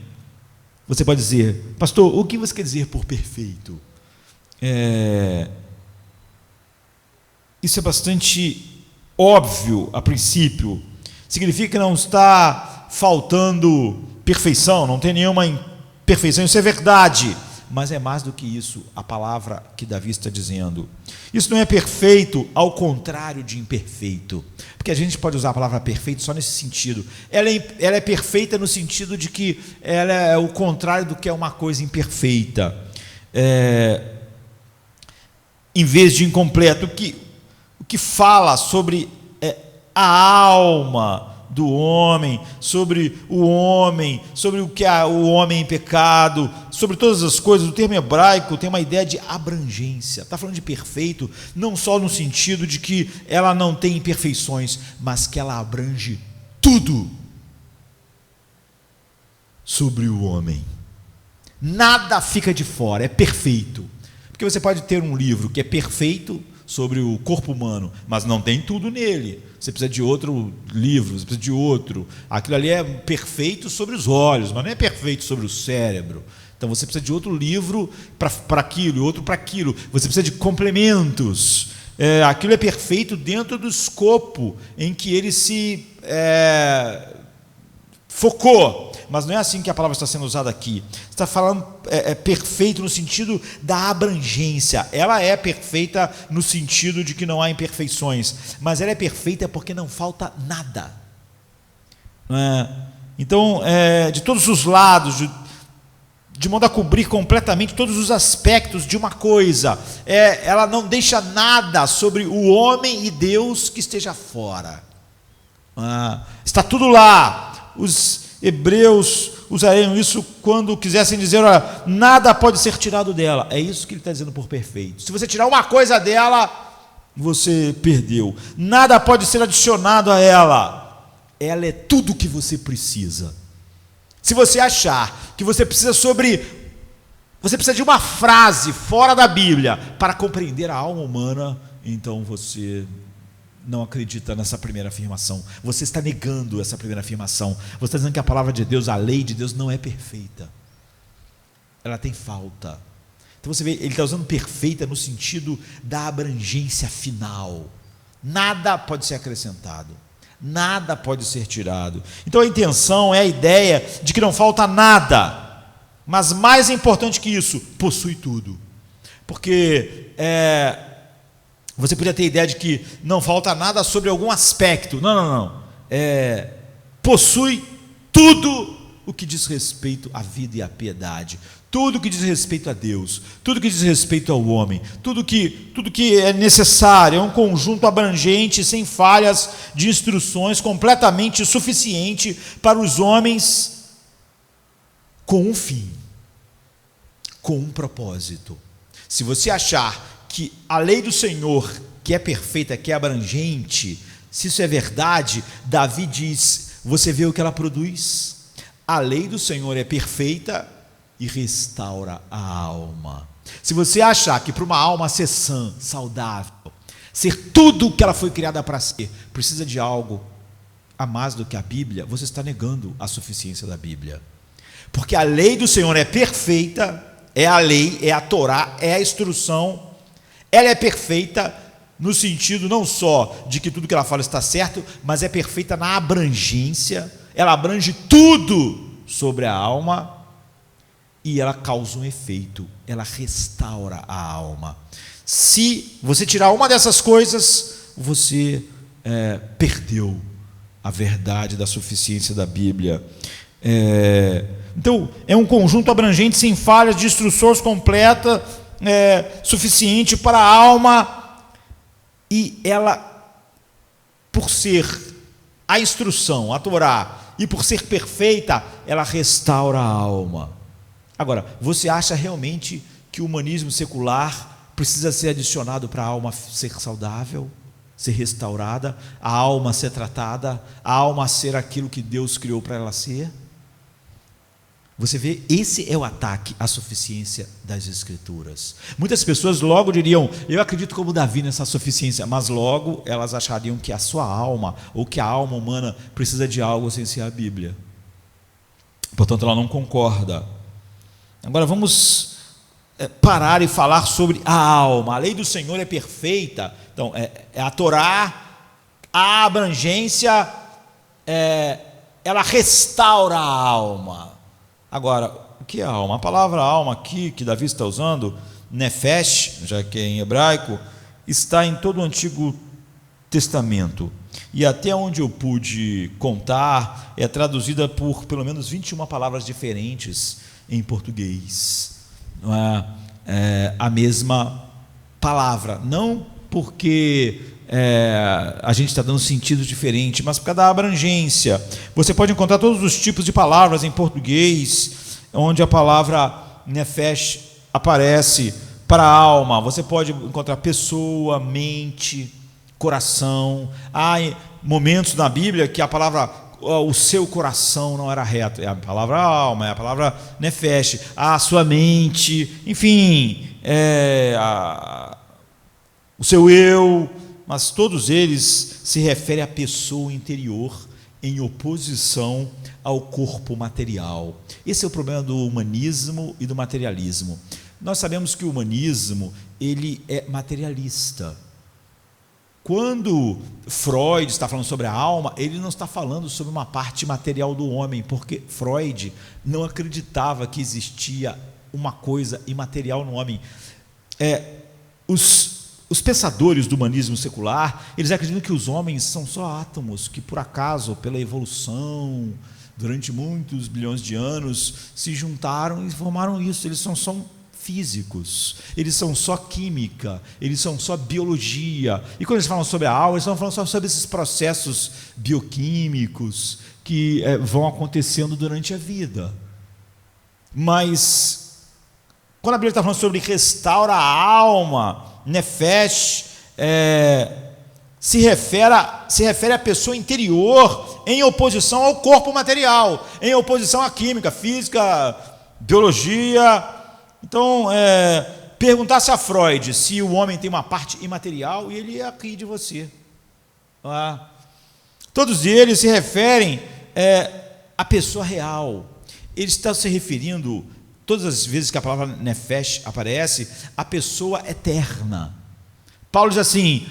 você pode dizer, pastor, o que você quer dizer por perfeito? Isso é bastante óbvio a princípio. Significa que não está faltando perfeição, não tem nenhuma imperfeição, isso é verdade. Mas é mais do que isso, a palavra que Davi está dizendo. Isso não é perfeito ao contrário de imperfeito. Porque a gente pode usar a palavra perfeito só nesse sentido. Ela é perfeita no sentido de que ela é o contrário do que é uma coisa imperfeita. Em vez de incompleto, o que fala sobre a alma do homem, sobre o homem, sobre o que é o homem em pecado, sobre todas as coisas. O termo hebraico tem uma ideia de abrangência. Está falando de perfeito, não só no sentido de que ela não tem imperfeições, mas que ela abrange tudo sobre o homem. Nada fica de fora, é perfeito. Porque você pode ter um livro que é perfeito sobre o corpo humano, mas não tem tudo nele. Você precisa de outro livro, você precisa de outro. Aquilo ali é perfeito sobre os olhos, mas não é perfeito sobre o cérebro. Então você precisa de outro livro para aquilo, outro para aquilo. Você precisa de complementos. Aquilo é perfeito dentro do escopo em que ele se focou. Mas não é assim que a palavra está sendo usada aqui. Está falando perfeito no sentido da abrangência. Ela é perfeita no sentido de que não há imperfeições, mas ela é perfeita porque não falta nada. Então, de todos os lados, de modo a cobrir completamente todos os aspectos de uma coisa, ela não deixa nada sobre o homem e Deus que esteja fora. Está tudo lá. Os hebreus usariam isso quando quisessem dizer, olha, nada pode ser tirado dela. É isso que ele está dizendo por perfeito. Se você tirar uma coisa dela, você perdeu. Nada pode ser adicionado a ela. Ela é tudo o que você precisa. Se você achar que você precisa de uma frase fora da Bíblia para compreender a alma humana, então você não acredita nessa primeira afirmação. Você está negando essa primeira afirmação. Você está dizendo que a palavra de Deus, a lei de Deus não é perfeita. Ela tem falta. Então você vê, ele está usando perfeita no sentido da abrangência final. Nada pode ser acrescentado. Nada pode ser tirado. Então a intenção é a ideia de que não falta nada. Mas mais importante que isso, possui tudo. Porque você podia ter a ideia de que não falta nada sobre algum aspecto. Não. Possui tudo o que diz respeito à vida e à piedade. Tudo que diz respeito a Deus. Tudo que diz respeito ao homem. Tudo que é necessário. É um conjunto abrangente, sem falhas, de instruções, completamente suficiente para os homens, com um fim, com um propósito. Se você achar que a lei do Senhor, que é perfeita, que é abrangente, se isso é verdade, Davi diz, você vê o que ela produz? A lei do Senhor é perfeita e restaura a alma. Se você achar que para uma alma ser sã, saudável, ser tudo o que ela foi criada para ser, precisa de algo a mais do que a Bíblia, você está negando a suficiência da Bíblia. Porque a lei do Senhor é perfeita, é a lei, é a Torá, é a instrução. Ela é perfeita no sentido não só de que tudo que ela fala está certo, mas é perfeita na abrangência. Ela abrange tudo sobre a alma e ela causa um efeito. Ela restaura a alma. Se você tirar uma dessas coisas, você perdeu a verdade da suficiência da Bíblia. Então, é um conjunto abrangente, sem falhas, de instruções completas, suficiente para a alma, e ela, por ser a instrução, a Torá, e por ser perfeita, ela restaura a alma. Agora, você acha realmente que o humanismo secular precisa ser adicionado para a alma ser saudável, ser restaurada, a alma ser tratada, a alma ser aquilo que Deus criou para ela ser? Você vê, esse é o ataque à suficiência das Escrituras. Muitas pessoas logo diriam, eu acredito como Davi nessa suficiência, mas logo elas achariam que a sua alma, ou que a alma humana precisa de algo sem ser a Bíblia. Portanto, ela não concorda. Agora vamos parar e falar sobre a alma. A lei do Senhor é perfeita. Então, é a Torá, a abrangência, ela restaura a alma. Agora, o que é a alma? A palavra alma aqui, que Davi está usando, nefesh, já que é em hebraico, está em todo o Antigo Testamento. E até onde eu pude contar, é traduzida por pelo menos 21 palavras diferentes em português. Não é a mesma palavra, não porque a gente está dando sentido diferente, mas por causa da abrangência. Você pode encontrar todos os tipos de palavras em português, onde a palavra nefesh aparece para a alma. Você pode encontrar pessoa, mente, coração. Há momentos na Bíblia que a palavra o seu coração não era reto, é a palavra alma, é a palavra nefesh, a sua mente, enfim, o seu eu, mas todos eles se referem à pessoa interior em oposição ao corpo material. Esse é o problema do humanismo e do materialismo. Nós sabemos que o humanismo, ele é materialista. Quando Freud está falando sobre a alma, ele não está falando sobre uma parte material do homem, porque Freud não acreditava que existia uma coisa imaterial no homem. Os pensadores do humanismo secular, eles acreditam que os homens são só átomos, que por acaso, pela evolução, durante muitos bilhões de anos, se juntaram e formaram isso. Eles são só físicos, eles são só química, eles são só biologia. E quando eles falam sobre a alma, eles estão falando só sobre esses processos bioquímicos que vão acontecendo durante a vida. Mas quando a Bíblia está falando sobre restaura a alma, nefesh, se refere à pessoa interior em oposição ao corpo material, em oposição à química, física, biologia. Então, perguntasse a Freud se o homem tem uma parte imaterial, e ele ia rir de você. Todos eles se referem à pessoa real. Ele está se referindo, todas as vezes que a palavra nefesh aparece, à pessoa eterna. Paulo diz assim: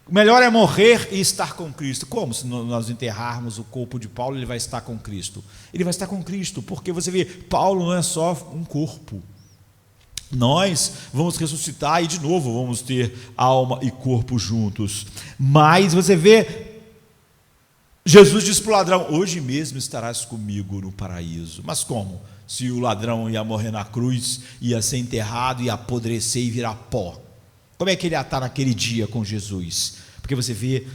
melhor é morrer e estar com Cristo. Como? Se nós enterrarmos o corpo de Paulo, ele vai estar com Cristo? Ele vai estar com Cristo, porque você vê, Paulo não é só um corpo. Nós vamos ressuscitar e de novo vamos ter alma e corpo juntos. Mas você vê, Jesus diz para o ladrão: hoje mesmo estarás comigo no paraíso. Mas como? Se o ladrão ia morrer na cruz, ia ser enterrado, ia apodrecer e virar pó, como é que ele ia estar naquele dia com Jesus? Porque você vê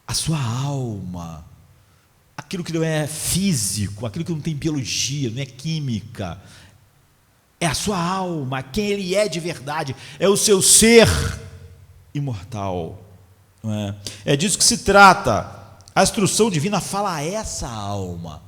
a sua alma, aquilo que não é físico, aquilo que não tem biologia, não é química, é a sua alma, quem ele é de verdade, é o seu ser imortal. Não é? É disso que se trata. A instrução divina fala a essa alma.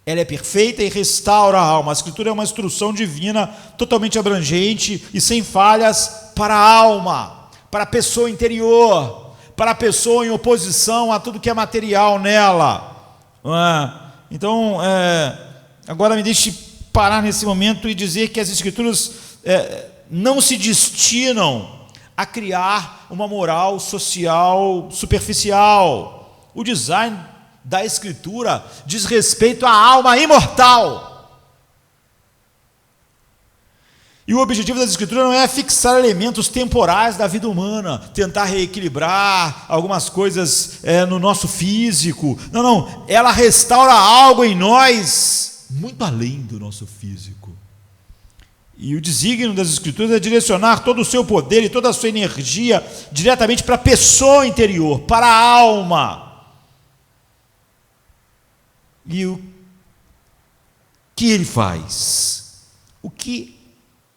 Ela é perfeita e restaura a alma. A Escritura é uma instrução divina totalmente abrangente e sem falhas para a alma, para a pessoa interior, para a pessoa em oposição a tudo que é material nela. Não é? Então, agora me deixe parar nesse momento e dizer que as Escrituras não se destinam a criar uma moral social superficial. O design da Escritura diz respeito à alma imortal. E o objetivo das Escrituras não é fixar elementos temporais da vida humana, tentar reequilibrar algumas coisas no nosso físico. Não, ela restaura algo em nós muito além do nosso físico. E o desígnio das Escrituras é direcionar todo o seu poder e toda a sua energia diretamente para a pessoa interior, para a alma. E que ele faz? O que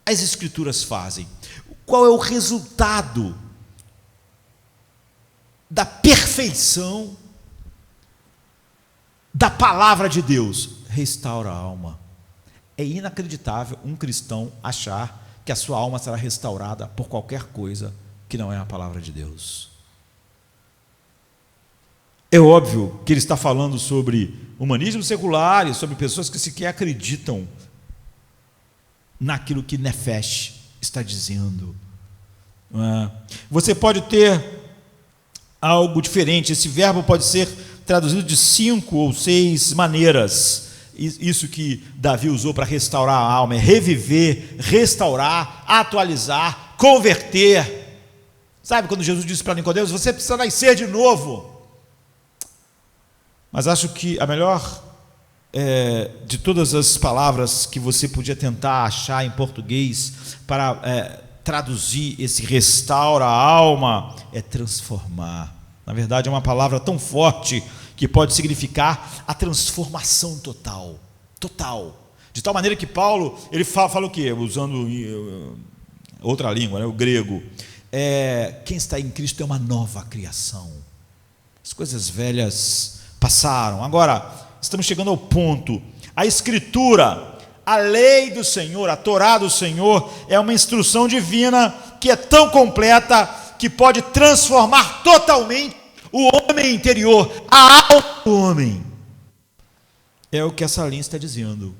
as Escrituras fazem? Qual é o resultado da perfeição da palavra de Deus? Restaura a alma. É inacreditável um cristão achar que a sua alma será restaurada por qualquer coisa que não é a palavra de Deus. É óbvio que ele está falando sobre humanismo secular e sobre pessoas que sequer acreditam naquilo que Nefesh está dizendo. Você pode ter algo diferente. Esse verbo pode ser traduzido de 5 ou 6 maneiras. Isso que Davi usou para restaurar a alma é reviver, restaurar, atualizar, converter. Sabe quando Jesus disse para Nicodemos: você precisa nascer de novo? Mas acho que a melhor de todas as palavras que você podia tentar achar em português para traduzir esse restaura a alma é transformar. Na verdade, é uma palavra tão forte que pode significar a transformação total. De tal maneira que Paulo, ele fala o quê? Usando outra língua, o grego. Quem está em Cristo é uma nova criação. As coisas velhas passaram. Agora, estamos chegando ao ponto. A Escritura, a lei do Senhor, a Torá do Senhor, é uma instrução divina que é tão completa que pode transformar totalmente o homem interior, a alma do homem. É o que essa linha está dizendo.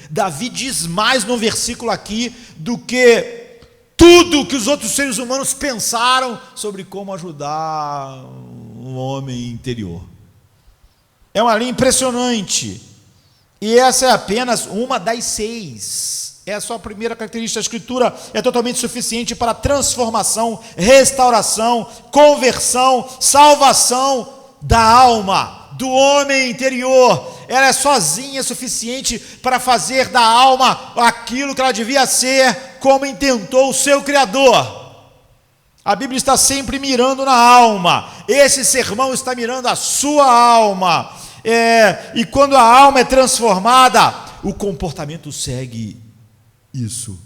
Davi diz mais no versículo aqui do que tudo que os outros seres humanos pensaram sobre como ajudar o homem interior. É uma linha impressionante. E essa é apenas uma das 6. É só a primeira característica. A Escritura é totalmente suficiente para transformação, restauração, conversão, salvação da alma, do homem interior. Ela é sozinha suficiente para fazer da alma aquilo que ela devia ser, como intentou o seu Criador. A Bíblia está sempre mirando na alma. Esse sermão está mirando a sua alma. E quando a alma é transformada, o comportamento segue isso,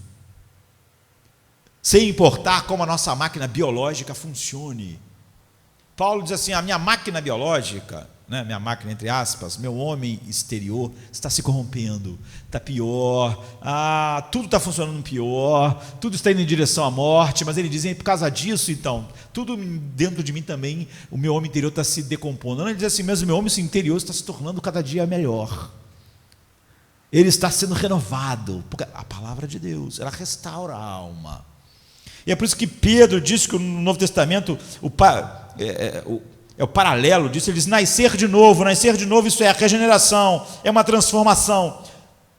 sem importar como a nossa máquina biológica funcione. Paulo diz assim: a minha máquina biológica, minha máquina entre aspas, meu homem exterior está se corrompendo, está pior, tudo está funcionando pior, tudo está indo em direção à morte. Mas ele diz: por causa disso, então, tudo dentro de mim também, o meu homem interior está se decompondo. Ele diz assim: mas o meu homem interior está se tornando cada dia melhor. Ele está sendo renovado, porque a palavra de Deus, ela restaura a alma. E é por isso que Pedro diz que no Novo Testamento, o paralelo disso. Ele diz: nascer de novo, isso é a regeneração, é uma transformação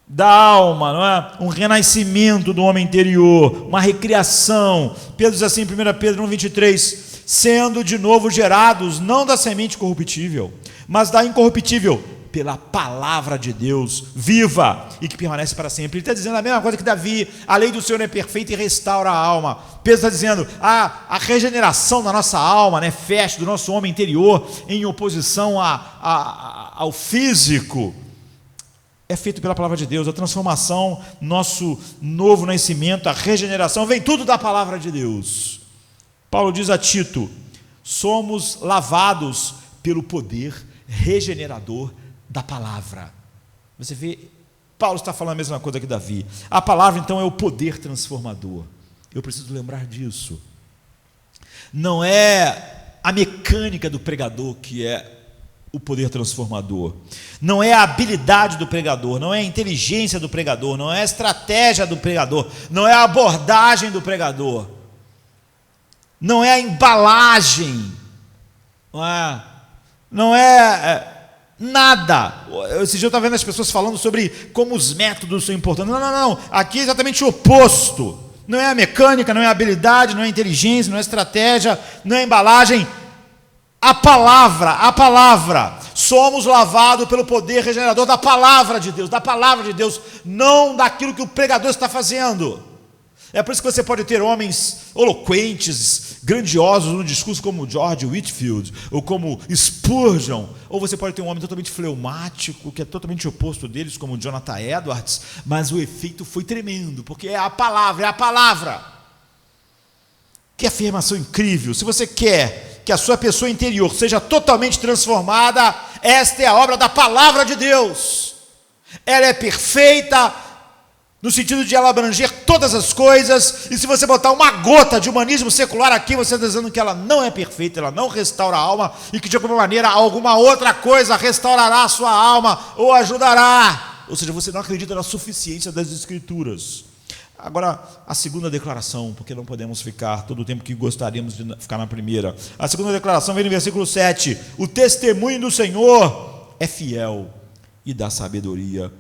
da alma, não é? Um renascimento do homem interior, uma recriação. Pedro diz assim em 1 Pedro 1,23, sendo de novo gerados, não da semente corruptível, mas da incorruptível, pela palavra de Deus viva e que permanece para sempre. Ele está dizendo a mesma coisa que Davi: a lei do Senhor é perfeita e restaura a alma. Pedro está dizendo: a regeneração da nossa alma, Nefesh, do nosso homem interior, em oposição ao físico, é feito pela palavra de Deus. A transformação, nosso novo nascimento, a regeneração, vem tudo da palavra de Deus. Paulo diz a Tito: somos lavados pelo poder regenerador da palavra. Você vê, Paulo está falando a mesma coisa que Davi. A palavra então é o poder transformador. Eu preciso lembrar disso. Não é a mecânica do pregador que é o poder transformador. Não é a habilidade do pregador, não é a inteligência do pregador, não é a estratégia do pregador, não é a abordagem do pregador, não é a embalagem, não é nada. Esse dia eu estava vendo as pessoas falando sobre como os métodos são importantes. Não. Aqui é exatamente o oposto. Não é a mecânica, não é a habilidade, não é a inteligência, não é a estratégia, não é a embalagem. A palavra. Somos lavados pelo poder regenerador da palavra de Deus, não daquilo que o pregador está fazendo. É por isso que você pode ter homens eloquentes, grandiosos no discurso como George Whitefield, ou como Spurgeon, ou você pode ter um homem totalmente fleumático, que é totalmente oposto deles, como Jonathan Edwards, mas o efeito foi tremendo, porque é a palavra. Que afirmação incrível! Se você quer que a sua pessoa interior seja totalmente transformada, esta é a obra da palavra de Deus. Ela é perfeita, no sentido de ela abranger todas as coisas, e se você botar uma gota de humanismo secular aqui, você está dizendo que ela não é perfeita, ela não restaura a alma, e que de alguma maneira alguma outra coisa restaurará a sua alma, ou ajudará. Ou seja, você não acredita na suficiência das Escrituras. Agora, a segunda declaração, porque não podemos ficar todo o tempo que gostaríamos de ficar na primeira. A segunda declaração vem no versículo 7. O testemunho do Senhor é fiel e dá sabedoria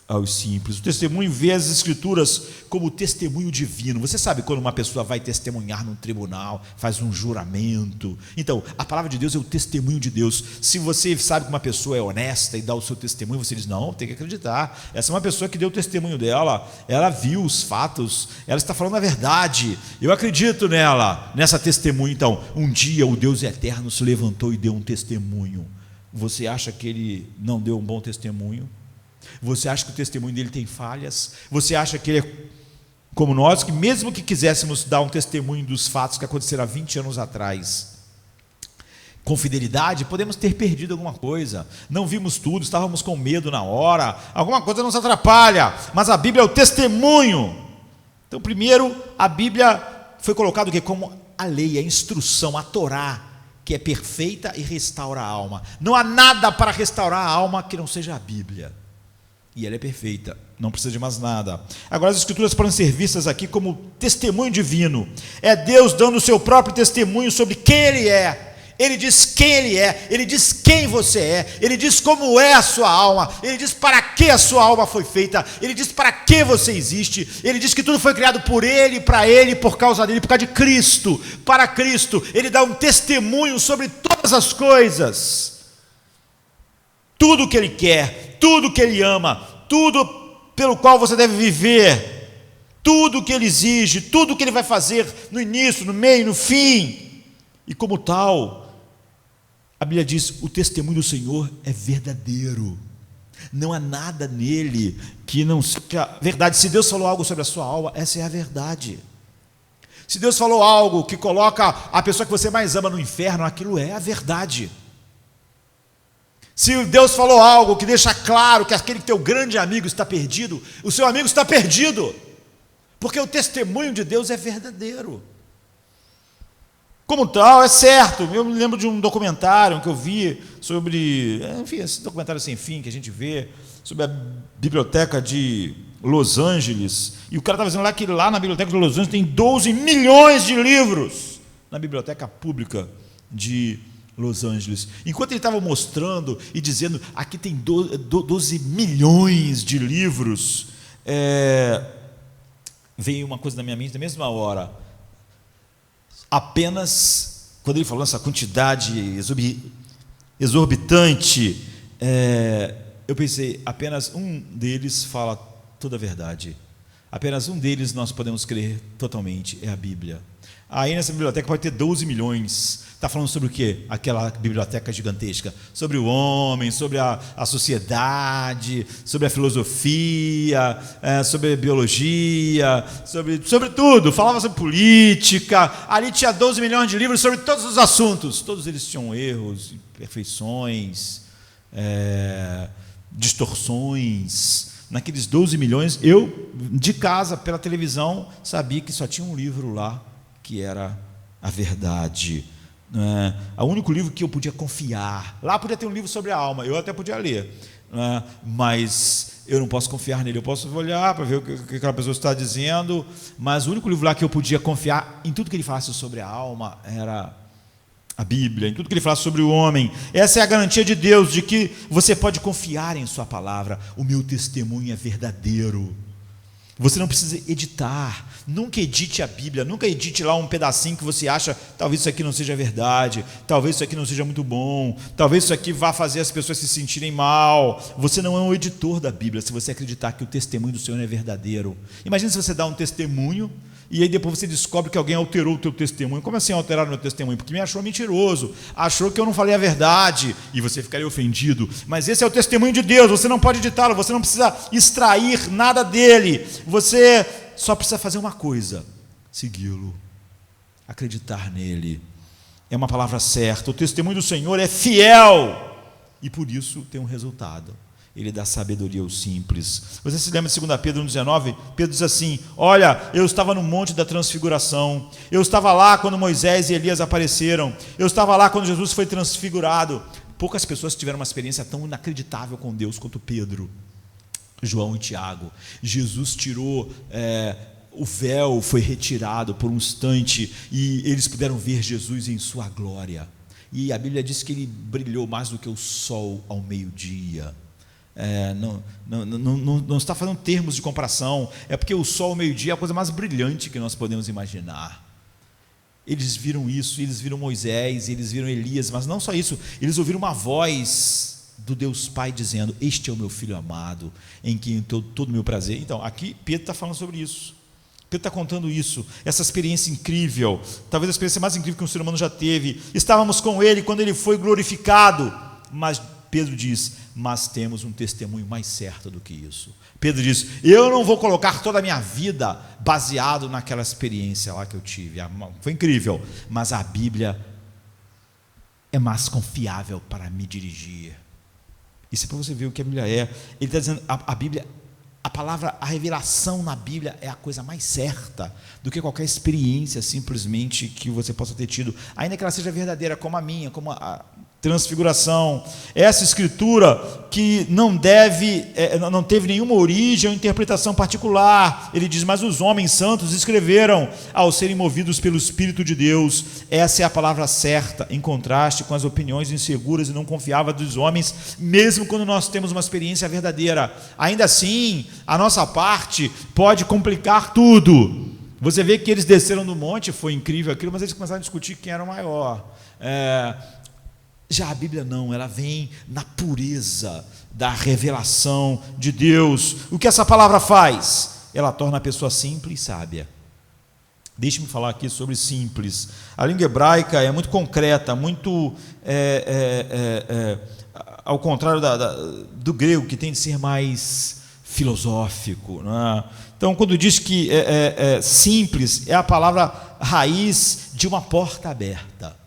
aos simples. O testemunho vê as Escrituras como testemunho divino. Você sabe quando uma pessoa vai testemunhar num tribunal, faz um juramento. Então, a palavra de Deus é o testemunho de Deus. Se você sabe que uma pessoa é honesta e dá o seu testemunho, você diz, não, tem que acreditar. Essa é uma pessoa que deu o testemunho dela, ela viu os fatos, ela está falando a verdade. Eu acredito nela, nessa testemunha. Então, um dia o Deus eterno se levantou e deu um testemunho. Você acha que ele não deu um bom testemunho? Você acha que o testemunho dele tem falhas? Você acha que ele é como nós, que mesmo que quiséssemos dar um testemunho dos fatos que aconteceram há 20 anos atrás, com fidelidade, podemos ter perdido alguma coisa, não vimos tudo, estávamos com medo na hora, alguma coisa nos atrapalha, mas a Bíblia é o testemunho. Então, primeiro, a Bíblia foi colocada como a lei, a instrução, a Torá, que é perfeita e restaura a alma. Não há nada para restaurar a alma que não seja a Bíblia. E ela é perfeita, não precisa de mais nada. Agora, as Escrituras podem ser vistas aqui como testemunho divino. É Deus dando o seu próprio testemunho sobre quem Ele é. Ele diz quem Ele é, Ele diz quem você é, Ele diz como é a sua alma, Ele diz para que a sua alma foi feita, Ele diz para que você existe, Ele diz que tudo foi criado por Ele, para Ele, por causa dEle, por causa de Cristo, para Cristo. Ele dá um testemunho sobre todas as coisas. Tudo que Ele quer, tudo que Ele ama, tudo pelo qual você deve viver, tudo que Ele exige, tudo que Ele vai fazer no início, no meio, no fim. E como tal, a Bíblia diz, o testemunho do Senhor é verdadeiro. Não há nada nele que não seja verdade. Se Deus falou algo sobre a sua alma, essa é a verdade. Se Deus falou algo que coloca a pessoa que você mais ama no inferno, aquilo é a verdade. Se Deus falou algo que deixa claro que aquele teu grande amigo está perdido, o seu amigo está perdido, porque o testemunho de Deus é verdadeiro. Como tal, é certo. Eu me lembro de um documentário que eu vi sobre, enfim, esse documentário sem fim que a gente vê, sobre a biblioteca de Los Angeles, e o cara estava dizendo lá que lá na biblioteca de Los Angeles tem 12 milhões de livros, na biblioteca pública de Los Angeles. Enquanto ele estava mostrando e dizendo, aqui tem 12 milhões de livros, veio uma coisa na minha mente na mesma hora. Apenas, quando ele falou essa quantidade exorbitante, eu pensei, apenas um deles fala toda a verdade. Apenas um deles nós podemos crer totalmente, é a Bíblia. Aí nessa biblioteca pode ter 12 milhões. Está falando sobre o quê? Aquela biblioteca gigantesca. Sobre o homem, sobre a sociedade, sobre a filosofia, sobre a biologia, sobre tudo. Falava sobre política. Ali tinha 12 milhões de livros sobre todos os assuntos. Todos eles tinham erros, imperfeições, distorções. Naqueles 12 milhões, eu, de casa, pela televisão, sabia que só tinha um livro lá, que era a verdade. O único livro que eu podia confiar. Lá podia ter um livro sobre a alma, eu até podia ler, mas eu não posso confiar nele. Eu posso olhar para ver o que aquela pessoa está dizendo, mas o único livro lá que eu podia confiar em tudo que ele falasse sobre a alma era a Bíblia, em tudo que ele falasse sobre o homem. Essa é a garantia de Deus, de que você pode confiar em sua palavra. O meu testemunho é verdadeiro. Você não precisa editar. Nunca edite a Bíblia, nunca edite lá um pedacinho que você acha, talvez isso aqui não seja verdade, talvez isso aqui não seja muito bom, talvez isso aqui vá fazer as pessoas se sentirem mal. Você não é um editor da Bíblia, se você acreditar que o testemunho do Senhor é verdadeiro. Imagina se você dá um testemunho e aí depois você descobre que alguém alterou o teu testemunho. Como assim alteraram o meu testemunho? Porque me achou mentiroso, achou que eu não falei a verdade, e você ficaria ofendido. Mas esse é o testemunho de Deus, você não pode ditá-lo, você não precisa extrair nada dele, você só precisa fazer uma coisa: segui-lo, acreditar nele. É uma palavra certa, o testemunho do Senhor é fiel, e por isso tem um resultado. Ele dá sabedoria aos simples. Você se lembra de 2 Pedro 1,19? Pedro diz assim: olha, eu estava no monte da transfiguração, eu estava lá quando Moisés e Elias apareceram, eu estava lá quando Jesus foi transfigurado. Poucas pessoas tiveram uma experiência tão inacreditável com Deus quanto Pedro, João e Tiago. Jesus tirou, o véu foi retirado por um instante, e eles puderam ver Jesus em sua glória. E a Bíblia diz que ele brilhou mais do que o sol ao meio-dia. Não está fazendo termos de comparação, é porque o sol ao meio-dia é a coisa mais brilhante que nós podemos imaginar. Eles viram isso, eles viram Moisés, eles viram Elias, mas não só isso, eles ouviram uma voz do Deus Pai dizendo: este é o meu filho amado, em quem eu todo o meu prazer. Então, aqui Pedro está falando sobre isso. Pedro está contando isso, essa experiência incrível, talvez a experiência mais incrível que um ser humano já teve. Estávamos com ele quando ele foi glorificado, mas Pedro diz: mas temos um testemunho mais certo do que isso. Pedro diz: eu não vou colocar toda a minha vida baseado naquela experiência lá que eu tive, foi incrível, mas a Bíblia é mais confiável para me dirigir. Isso é para você ver o que a Bíblia é. Ele está dizendo, a Bíblia, a palavra, a revelação na Bíblia é a coisa mais certa do que qualquer experiência simplesmente que você possa ter tido, ainda que ela seja verdadeira, como a minha, como a transfiguração. Essa escritura que não teve nenhuma origem ou interpretação particular. Ele diz: mas os homens santos escreveram ao serem movidos pelo Espírito de Deus. Essa é a palavra certa, em contraste com as opiniões inseguras e não confiáveis dos homens, mesmo quando nós temos uma experiência verdadeira. Ainda assim, a nossa parte pode complicar tudo. Você vê que eles desceram do monte, foi incrível aquilo, mas eles começaram a discutir quem era o maior. Já a Bíblia não, ela vem na pureza da revelação de Deus. O que essa palavra faz? Ela torna a pessoa simples e sábia. Deixe-me falar aqui sobre simples. A língua hebraica é muito concreta, muito ao contrário do grego, que tem de ser mais filosófico, não é? Então, quando diz que simples, é a palavra raiz de uma porta aberta.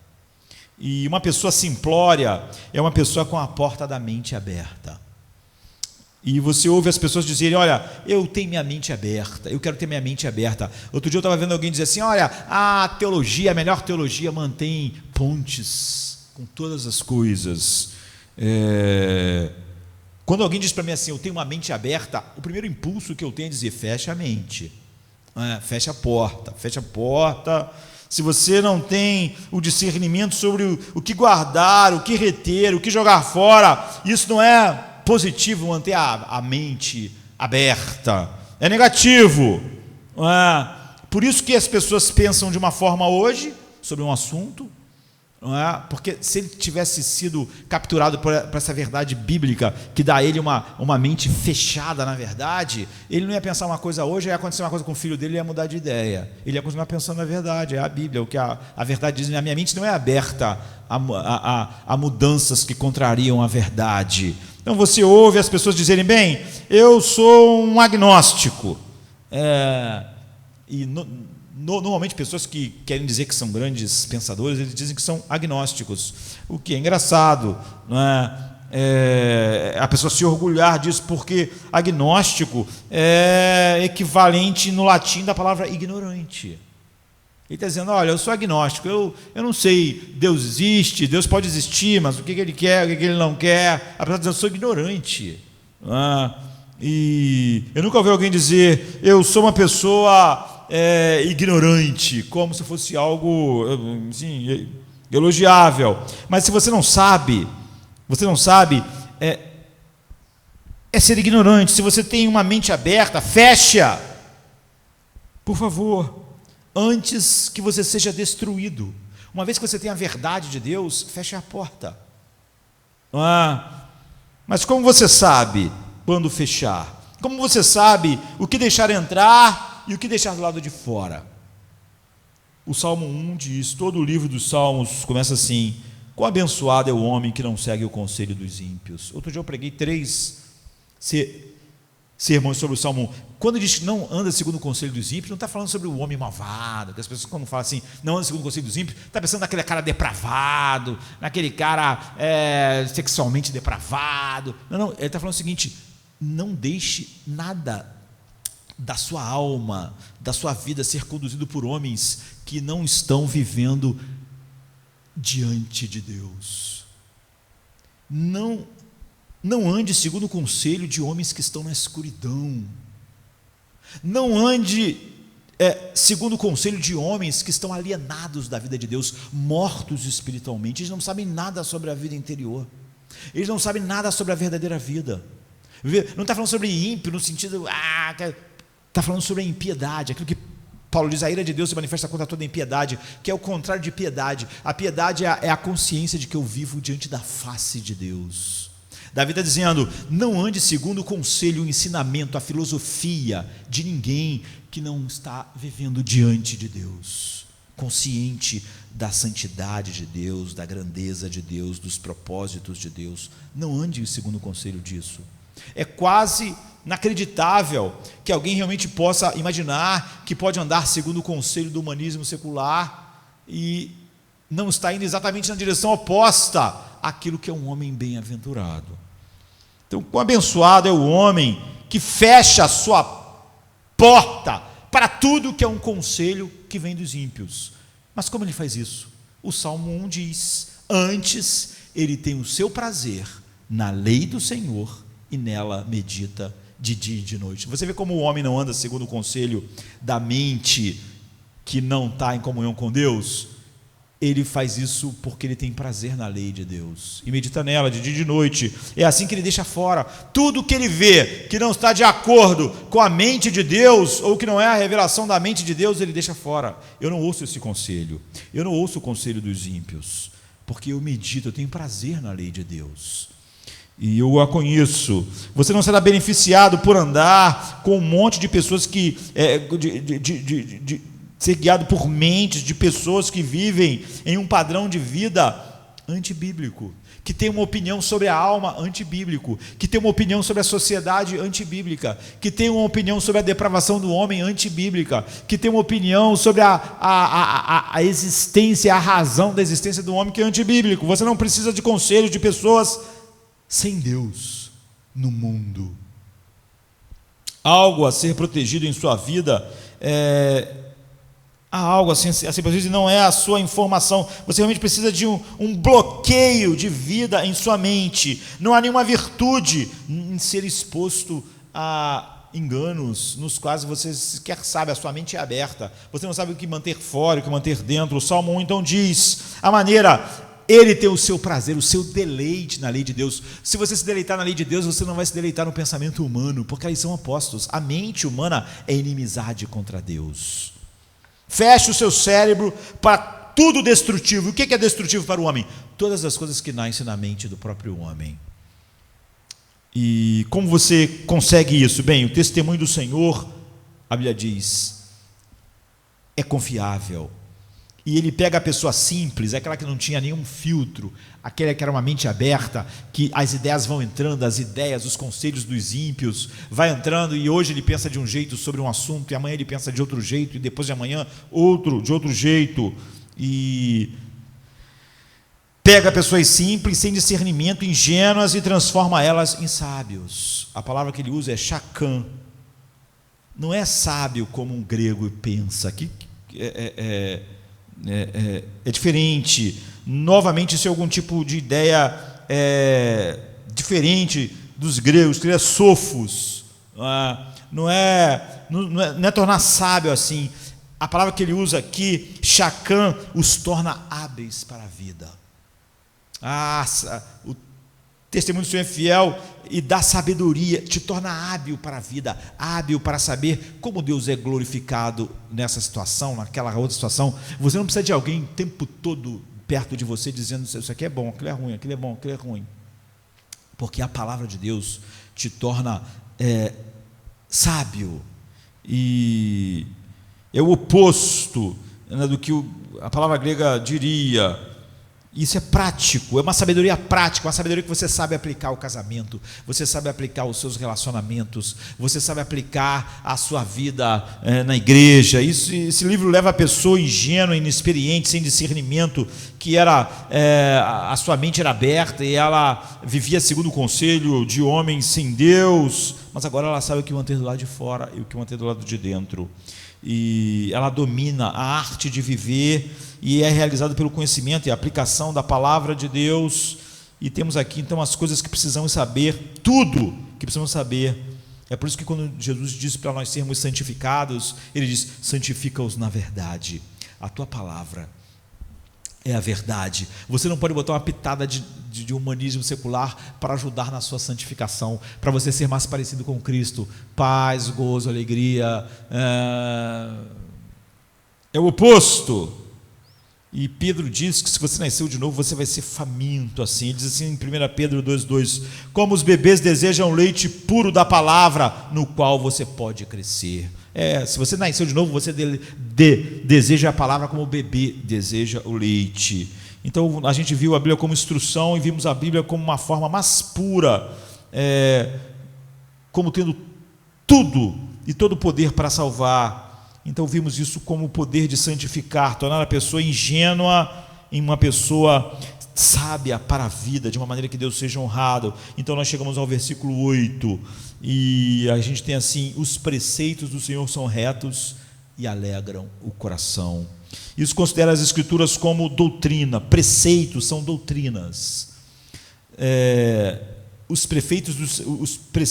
E uma pessoa simplória é uma pessoa com a porta da mente aberta. E você ouve as pessoas dizerem: olha, eu tenho minha mente aberta, eu quero ter minha mente aberta. Outro dia eu estava vendo alguém dizer assim: olha, a teologia, a melhor teologia mantém pontes com todas as coisas. Quando alguém diz para mim assim: eu tenho uma mente aberta, o primeiro impulso que eu tenho é dizer: fecha a mente, fecha a porta, fecha a porta. Se você não tem o discernimento sobre o que guardar, o que reter, o que jogar fora, isso não é positivo, manter a mente aberta, é negativo. Não é? Por isso que as pessoas pensam de uma forma hoje sobre um assunto, não é? Porque se ele tivesse sido capturado por essa verdade bíblica, que dá a ele uma mente fechada na verdade, ele não ia pensar uma coisa hoje, ia acontecer uma coisa com o filho dele, ele ia mudar de ideia, ele ia continuar pensando na verdade. É a Bíblia, o que a verdade diz: a minha mente não é aberta a mudanças que contrariam a verdade. Então você ouve as pessoas dizerem: bem, eu sou um agnóstico, normalmente pessoas que querem dizer que são grandes pensadores, eles dizem que são agnósticos, o que é engraçado, não é? A pessoa se orgulhar disso, porque agnóstico é equivalente no latim da palavra ignorante. Ele está dizendo: olha, eu sou agnóstico, eu não sei, Deus existe, Deus pode existir, mas o que ele quer, o que ele não quer. A pessoa está dizendo: eu sou ignorante. Não é? E eu nunca ouvi alguém dizer: eu sou uma pessoa ignorante, como se fosse algo assim, elogiável. Mas se você não sabe, é ser ignorante. Se você tem uma mente aberta, fecha, por favor, antes que você seja destruído. Uma vez que você tem a verdade de Deus, feche a porta. Mas como você sabe quando fechar? Como você sabe o que deixar entrar e o que deixar do lado de fora? O Salmo 1 diz, todo o livro dos Salmos começa assim: quão abençoado é o homem que não segue o conselho dos ímpios. Outro dia eu preguei 3 sermões sobre o Salmo 1. Quando diz que não anda segundo o conselho dos ímpios, não está falando sobre o homem malvado, que as pessoas, quando falam assim, não anda segundo o conselho dos ímpios, está pensando naquele cara depravado, naquele cara sexualmente depravado. Não, ele está falando o seguinte: não deixe nada da sua alma, da sua vida ser conduzido por homens que não estão vivendo diante de Deus. Não ande segundo o conselho de homens que estão na escuridão. Não ande segundo o conselho de homens que estão alienados da vida de Deus, mortos espiritualmente. Eles não sabem nada sobre a vida interior. Eles não sabem nada sobre a verdadeira vida. Não está falando sobre ímpio no sentido, está falando sobre a impiedade, aquilo que Paulo diz: a ira de Deus se manifesta contra toda impiedade, que é o contrário de piedade. A piedade é a consciência de que eu vivo diante da face de Deus. Davi está dizendo: não ande segundo o conselho, o ensinamento, a filosofia de ninguém que não está vivendo diante de Deus, consciente da santidade de Deus, da grandeza de Deus, dos propósitos de Deus. Não ande segundo o conselho disso. É quase inacreditável que alguém realmente possa imaginar que pode andar segundo o conselho do humanismo secular e não está indo exatamente na direção oposta àquilo que é um homem bem-aventurado. Então, quão abençoado é o homem que fecha a sua porta para tudo que é um conselho que vem dos ímpios. Mas como ele faz isso? O Salmo 1 diz: antes ele tem o seu prazer na lei do Senhor e nela medita de dia e de noite. Você vê como o homem não anda segundo o conselho da mente que não está em comunhão com Deus? Ele faz isso porque ele tem prazer na lei de Deus e medita nela de dia e de noite. É assim que ele deixa fora tudo que ele vê que não está de acordo com a mente de Deus, ou que não é a revelação da mente de Deus, ele deixa fora. Eu não ouço esse conselho, eu não ouço o conselho dos ímpios, porque eu medito, eu tenho prazer na lei de Deus e eu a conheço. Você não será beneficiado por andar com um monte de pessoas que ser guiado por mentes de pessoas que vivem em um padrão de vida antibíblico, que tem uma opinião sobre a alma antibíblico, que tem uma opinião sobre a sociedade antibíblica, que tem uma opinião sobre a depravação do homem antibíblica, que tem uma opinião sobre a existência, a razão da existência do homem que é antibíblico. Você não precisa de conselhos de pessoas sem Deus no mundo. Algo a ser protegido em sua vida, há algo assim a ser protegido, e não é a sua informação. Você realmente precisa de um bloqueio de vida em sua mente. Não há nenhuma virtude em ser exposto a enganos nos quais você sequer sabe, a sua mente é aberta, você não sabe o que manter fora, o que manter dentro. O Salmo 1 então diz a maneira. Ele tem o seu prazer, o seu deleite na lei de Deus. Se você se deleitar na lei de Deus, você não vai se deleitar no pensamento humano, porque eles são opostos. A mente humana é inimizade contra Deus. Feche o seu cérebro para tudo destrutivo. O que é destrutivo para o homem? Todas as coisas que nascem na mente do próprio homem. E como você consegue isso? Bem, o testemunho do Senhor, a Bíblia diz, é confiável. E ele pega a pessoa simples, aquela que não tinha nenhum filtro, aquela que era uma mente aberta, que as ideias vão entrando, as ideias, os conselhos dos ímpios, vai entrando, e hoje ele pensa de um jeito sobre um assunto, e amanhã ele pensa de outro jeito, e depois de amanhã de outro jeito, e pega pessoas simples, sem discernimento, ingênuas, e transforma elas em sábios. A palavra que ele usa é chacã. Não é sábio como um grego pensa, que é diferente. Novamente, isso é algum tipo de ideia diferente dos gregos, que é sofos. Não é tornar sábio assim. A palavra que ele usa aqui, chacã, os torna hábeis para a vida. O testemunho do Senhor é fiel e dá sabedoria, te torna hábil para a vida, hábil para saber como Deus é glorificado nessa situação, naquela outra situação. Você não precisa de alguém o tempo todo perto de você dizendo: isso aqui é bom, aquilo é ruim, aquilo é bom, aquilo é ruim. Porque a palavra de Deus te torna sábio. E é o oposto, né, do que a palavra grega diria. Isso é prático, é uma sabedoria prática, uma sabedoria que você sabe aplicar ao casamento, você sabe aplicar aos seus relacionamentos, você sabe aplicar à sua vida na igreja. Esse livro leva a pessoa ingênua, inexperiente, sem discernimento, que a sua mente era aberta e ela vivia segundo o conselho de homens sem Deus, mas agora ela sabe o que manter do lado de fora e o que manter do lado de dentro. E ela domina a arte de viver e é realizado pelo conhecimento e aplicação da palavra de Deus. E temos aqui então as coisas que precisamos saber, tudo que precisamos saber. É por isso que quando Jesus disse para nós sermos santificados, ele diz: santifica-os na verdade. A tua palavra é a verdade. Você não pode botar uma pitada de humanismo secular para ajudar na sua santificação, para você ser mais parecido com Cristo. Paz, gozo, alegria, é o oposto. E Pedro diz que se você nasceu de novo, você vai ser faminto assim. Ele diz assim em 1 Pedro 2,2: como os bebês desejam leite puro da palavra, no qual você pode crescer. Se você nasceu de novo, você deseja a palavra como o bebê deseja o leite. Então a gente viu a Bíblia como instrução e vimos a Bíblia como uma forma mais pura, como tendo tudo e todo o poder para salvar. Então vimos isso como o poder de santificar, tornar a pessoa ingênua em uma pessoa sábia para a vida, de uma maneira que Deus seja honrado. Então nós chegamos ao versículo 8, e a gente tem assim: os preceitos do Senhor são retos e alegram o coração. Isso considera as Escrituras como doutrina. Preceitos são doutrinas. Os preceitos do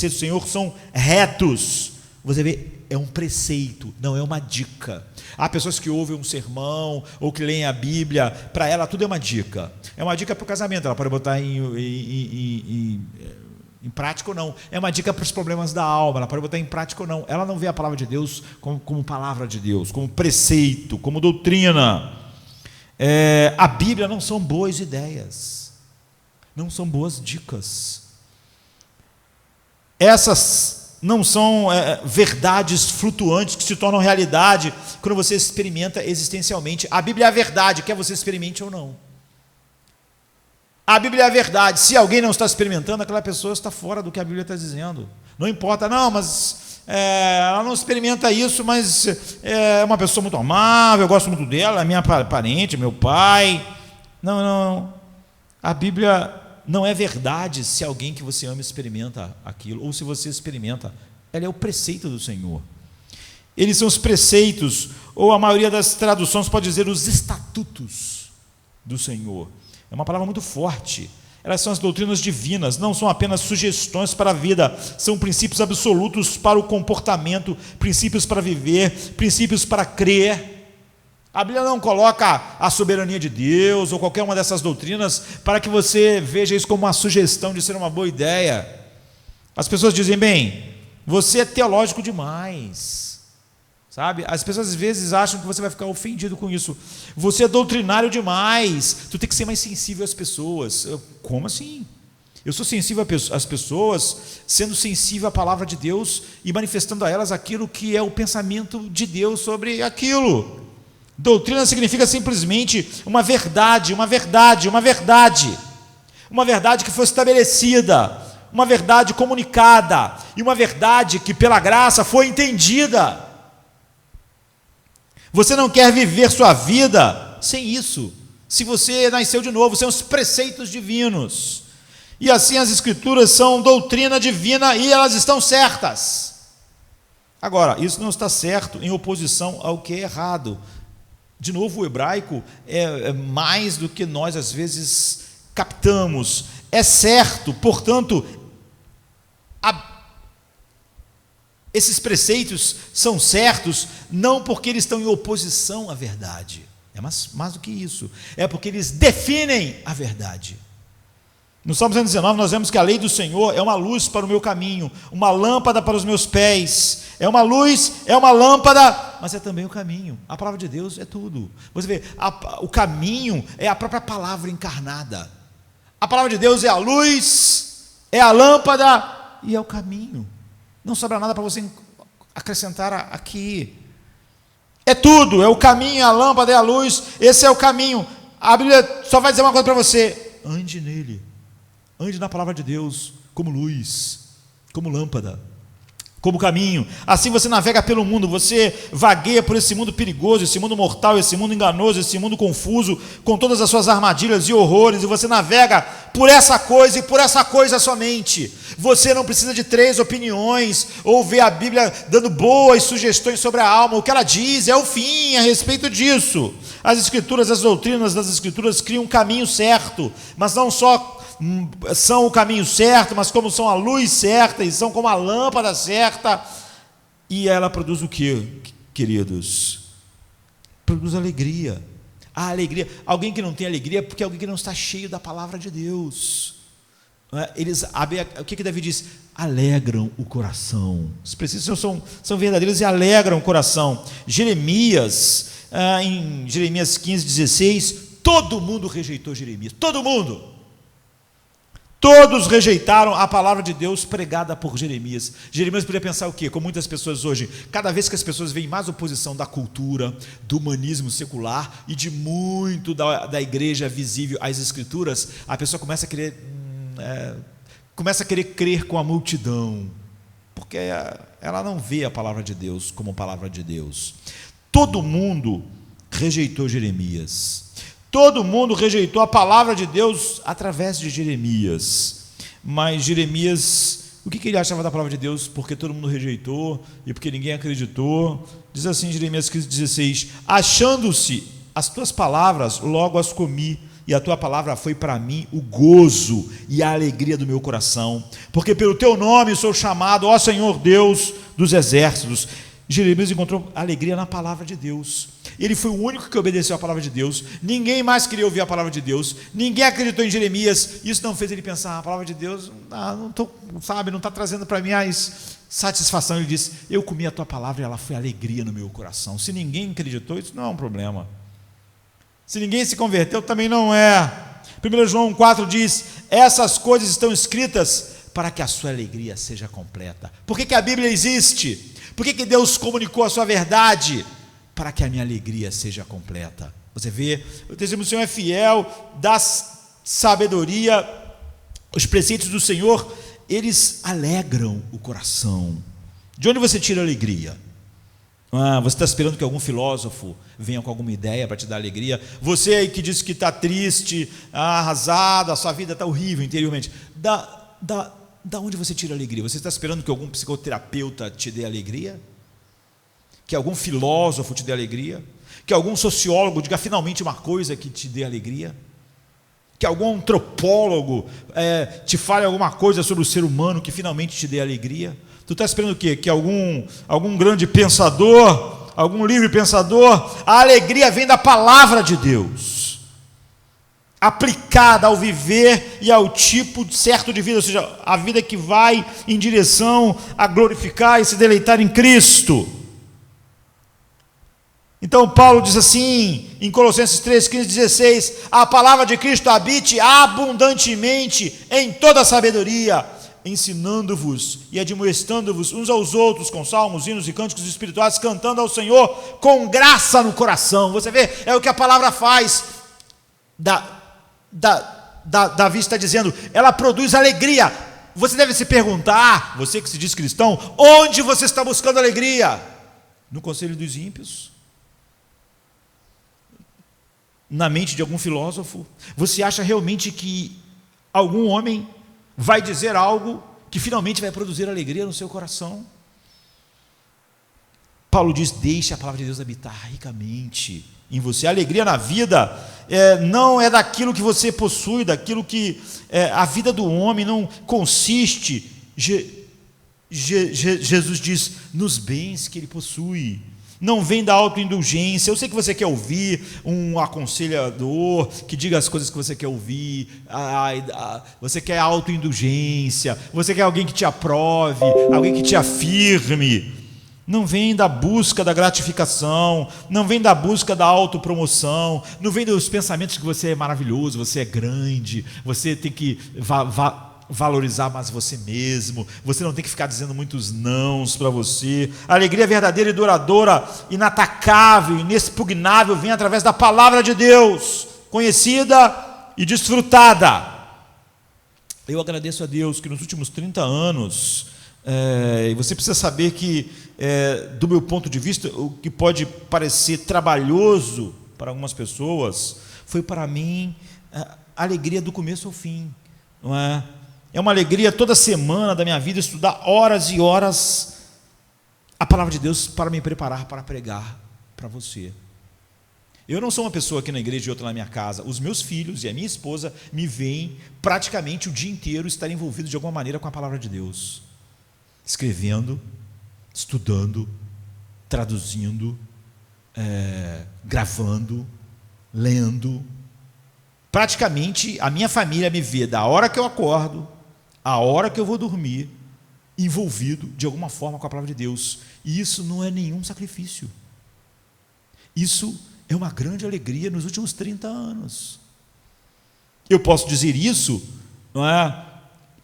Senhor são retos. Você vê, é um preceito, não é uma dica. Há pessoas que ouvem um sermão ou que leem a Bíblia, para ela tudo é uma dica. É uma dica para o casamento, ela pode botar em prática ou não. É uma dica para os problemas da alma, ela pode botar em prática ou não. Ela não vê a palavra de Deus como palavra de Deus, como preceito, como doutrina. A Bíblia não são boas ideias, não são boas dicas. Essas não são verdades flutuantes que se tornam realidade quando você experimenta existencialmente. A Bíblia é a verdade, quer você experimente ou não. A Bíblia é a verdade. Se alguém não está experimentando, aquela pessoa está fora do que a Bíblia está dizendo. Não importa, não, mas ela não experimenta isso, mas é uma pessoa muito amável, eu gosto muito dela, é minha parente, meu pai. Não. A Bíblia não é verdade se alguém que você ama experimenta aquilo, ou se você experimenta. Ela é o preceito do Senhor. Eles são os preceitos, ou a maioria das traduções pode dizer os estatutos do Senhor. É uma palavra muito forte. Elas são as doutrinas divinas, não são apenas sugestões para a vida, são princípios absolutos para o comportamento, princípios para viver, princípios para crer. A Bíblia não coloca a soberania de Deus ou qualquer uma dessas doutrinas para que você veja isso como uma sugestão de ser uma boa ideia. As pessoas dizem: bem, você é teológico demais, sabe? As pessoas às vezes acham que você vai ficar ofendido com isso. Você é doutrinário demais, tu tem que ser mais sensível às pessoas. Como assim? Eu sou sensível às pessoas, sendo sensível à palavra de Deus e manifestando a elas aquilo que é o pensamento de Deus sobre aquilo. Doutrina significa simplesmente uma verdade que foi estabelecida, uma verdade comunicada e uma verdade que pela graça foi entendida. Você não quer viver sua vida sem isso. Se você nasceu de novo, são os preceitos divinos. E assim as Escrituras são doutrina divina e elas estão certas. Agora, isso não está certo em oposição ao que é errado. De novo, o hebraico é mais do que nós às vezes captamos. É certo, portanto, esses preceitos são certos não porque eles estão em oposição à verdade. É mais do que isso. É porque eles definem a verdade. No Salmo 119 nós vemos que a lei do Senhor é uma luz para o meu caminho, uma lâmpada para os meus pés. É uma luz, é uma lâmpada, mas é também o caminho. A palavra de Deus é tudo. Você vê, o caminho é a própria palavra encarnada. A palavra de Deus é a luz, é a lâmpada e é o caminho. Não sobra nada para você acrescentar aqui. É tudo, é o caminho, é a lâmpada, é a luz, esse é o caminho. A Bíblia só vai dizer uma coisa para você: ande nele, ande na palavra de Deus, como luz, como lâmpada, como caminho. Assim você navega pelo mundo, você vagueia por esse mundo perigoso, esse mundo mortal, esse mundo enganoso, esse mundo confuso, com todas as suas armadilhas e horrores, e você navega por essa coisa e por essa coisa somente. Você não precisa de 3 opiniões, ou ver a Bíblia dando boas sugestões sobre a alma. O que ela diz é o fim a respeito disso. As Escrituras, as doutrinas das Escrituras criam um caminho certo, mas não só são o caminho certo, mas como são a luz certa, e são como a lâmpada certa. E ela produz o que, queridos? Produz alegria. A alegria. Alguém que não tem alegria é porque é alguém que não está cheio da palavra de Deus. O que Davi diz? Alegram o coração. Os princípios são verdadeiros e alegram o coração. Jeremias, em Jeremias 15:16, todo mundo rejeitou Jeremias, todo mundo. Todos rejeitaram a palavra de Deus pregada por Jeremias. Jeremias poderia pensar o quê? Como muitas pessoas hoje, cada vez que as pessoas veem mais oposição da cultura, do humanismo secular e de muito da igreja visível às Escrituras, a pessoa começa a querer crer com a multidão, porque ela não vê a palavra de Deus como palavra de Deus. Todo mundo rejeitou Jeremias. Todo mundo rejeitou a palavra de Deus através de Jeremias. Mas Jeremias, o que ele achava da palavra de Deus? Porque todo mundo rejeitou e porque ninguém acreditou. Diz assim Jeremias 15:16: achando-se as tuas palavras, logo as comi, e a tua palavra foi para mim o gozo e a alegria do meu coração, porque pelo teu nome sou chamado, ó Senhor Deus dos exércitos. Jeremias encontrou alegria na palavra de Deus. Ele foi o único que obedeceu a palavra de Deus. Ninguém mais queria ouvir a palavra de Deus. Ninguém acreditou em Jeremias. Isso não fez ele pensar: a palavra de Deus não está trazendo para mim satisfação. Ele disse: eu comi a tua palavra e ela foi alegria no meu coração. Se ninguém acreditou, isso não é um problema. Se ninguém se converteu, também não é. 1 João 4 diz: essas coisas estão escritas para que a sua alegria seja completa. Por que a Bíblia existe? Por que Deus comunicou a sua verdade? Para que a minha alegria seja completa. Você vê, o testemunho do Senhor é fiel, dá sabedoria. Os preceitos do Senhor, eles alegram o coração. De onde você tira alegria? Você está esperando que algum filósofo venha com alguma ideia para te dar alegria? Você aí que diz que está triste, arrasado, a sua vida está horrível interiormente, da onde você tira alegria? Você está esperando que algum psicoterapeuta te dê alegria? Que algum filósofo te dê alegria? Que algum sociólogo diga finalmente uma coisa que te dê alegria? Que algum antropólogo te fale alguma coisa sobre o ser humano que finalmente te dê alegria? Tu está esperando o quê? Que algum grande pensador, algum livre pensador? A alegria vem da palavra de Deus, aplicada ao viver e ao tipo certo de vida, ou seja, a vida que vai em direção a glorificar e se deleitar em Cristo. Então Paulo diz assim, em Colossenses 3, 15, 16, a palavra de Cristo habite abundantemente em toda a sabedoria, ensinando-vos e admoestando-vos uns aos outros com salmos, hinos e cânticos espirituais, cantando ao Senhor com graça no coração. Você vê, é o que a palavra faz. Davi está dizendo, ela produz alegria. Você deve se perguntar, você que se diz cristão, onde você está buscando alegria? No conselho dos ímpios? Na mente de algum filósofo? Você acha realmente que algum homem vai dizer algo que finalmente vai produzir alegria no seu coração? Paulo diz, deixe a palavra de Deus habitar ricamente em você. A alegria na vida não é daquilo que você possui, daquilo que a vida do homem não consiste, Jesus diz, nos bens que ele possui. Não vem da autoindulgência. Eu sei que você quer ouvir um aconselhador que diga as coisas que você quer ouvir. Você quer autoindulgência. Você quer alguém que te aprove, alguém que te afirme. Não vem da busca da gratificação, não vem da busca da autopromoção, não vem dos pensamentos que você é maravilhoso, você é grande, você tem que valorizar mais você mesmo, você não tem que ficar dizendo muitos nãos para você. A alegria verdadeira e duradoura, inatacável, inexpugnável, vem através da palavra de Deus, conhecida e desfrutada. Eu agradeço a Deus que nos últimos 30 anos, e você precisa saber que, do meu ponto de vista, o que pode parecer trabalhoso para algumas pessoas, foi para mim a alegria do começo ao fim, não é? É uma alegria toda semana da minha vida estudar horas e horas a palavra de Deus para me preparar para pregar para você. Eu não sou uma pessoa aqui na igreja e outra na minha casa. Os meus filhos e a minha esposa me veem praticamente o dia inteiro estar envolvidos de alguma maneira com a palavra de Deus, escrevendo, estudando, traduzindo, gravando, lendo. Praticamente a minha família me vê da hora que eu acordo, a hora que eu vou dormir, envolvido de alguma forma com a palavra de Deus. E isso não é nenhum sacrifício. Isso é uma grande alegria nos últimos 30 anos. Eu posso dizer isso, não é?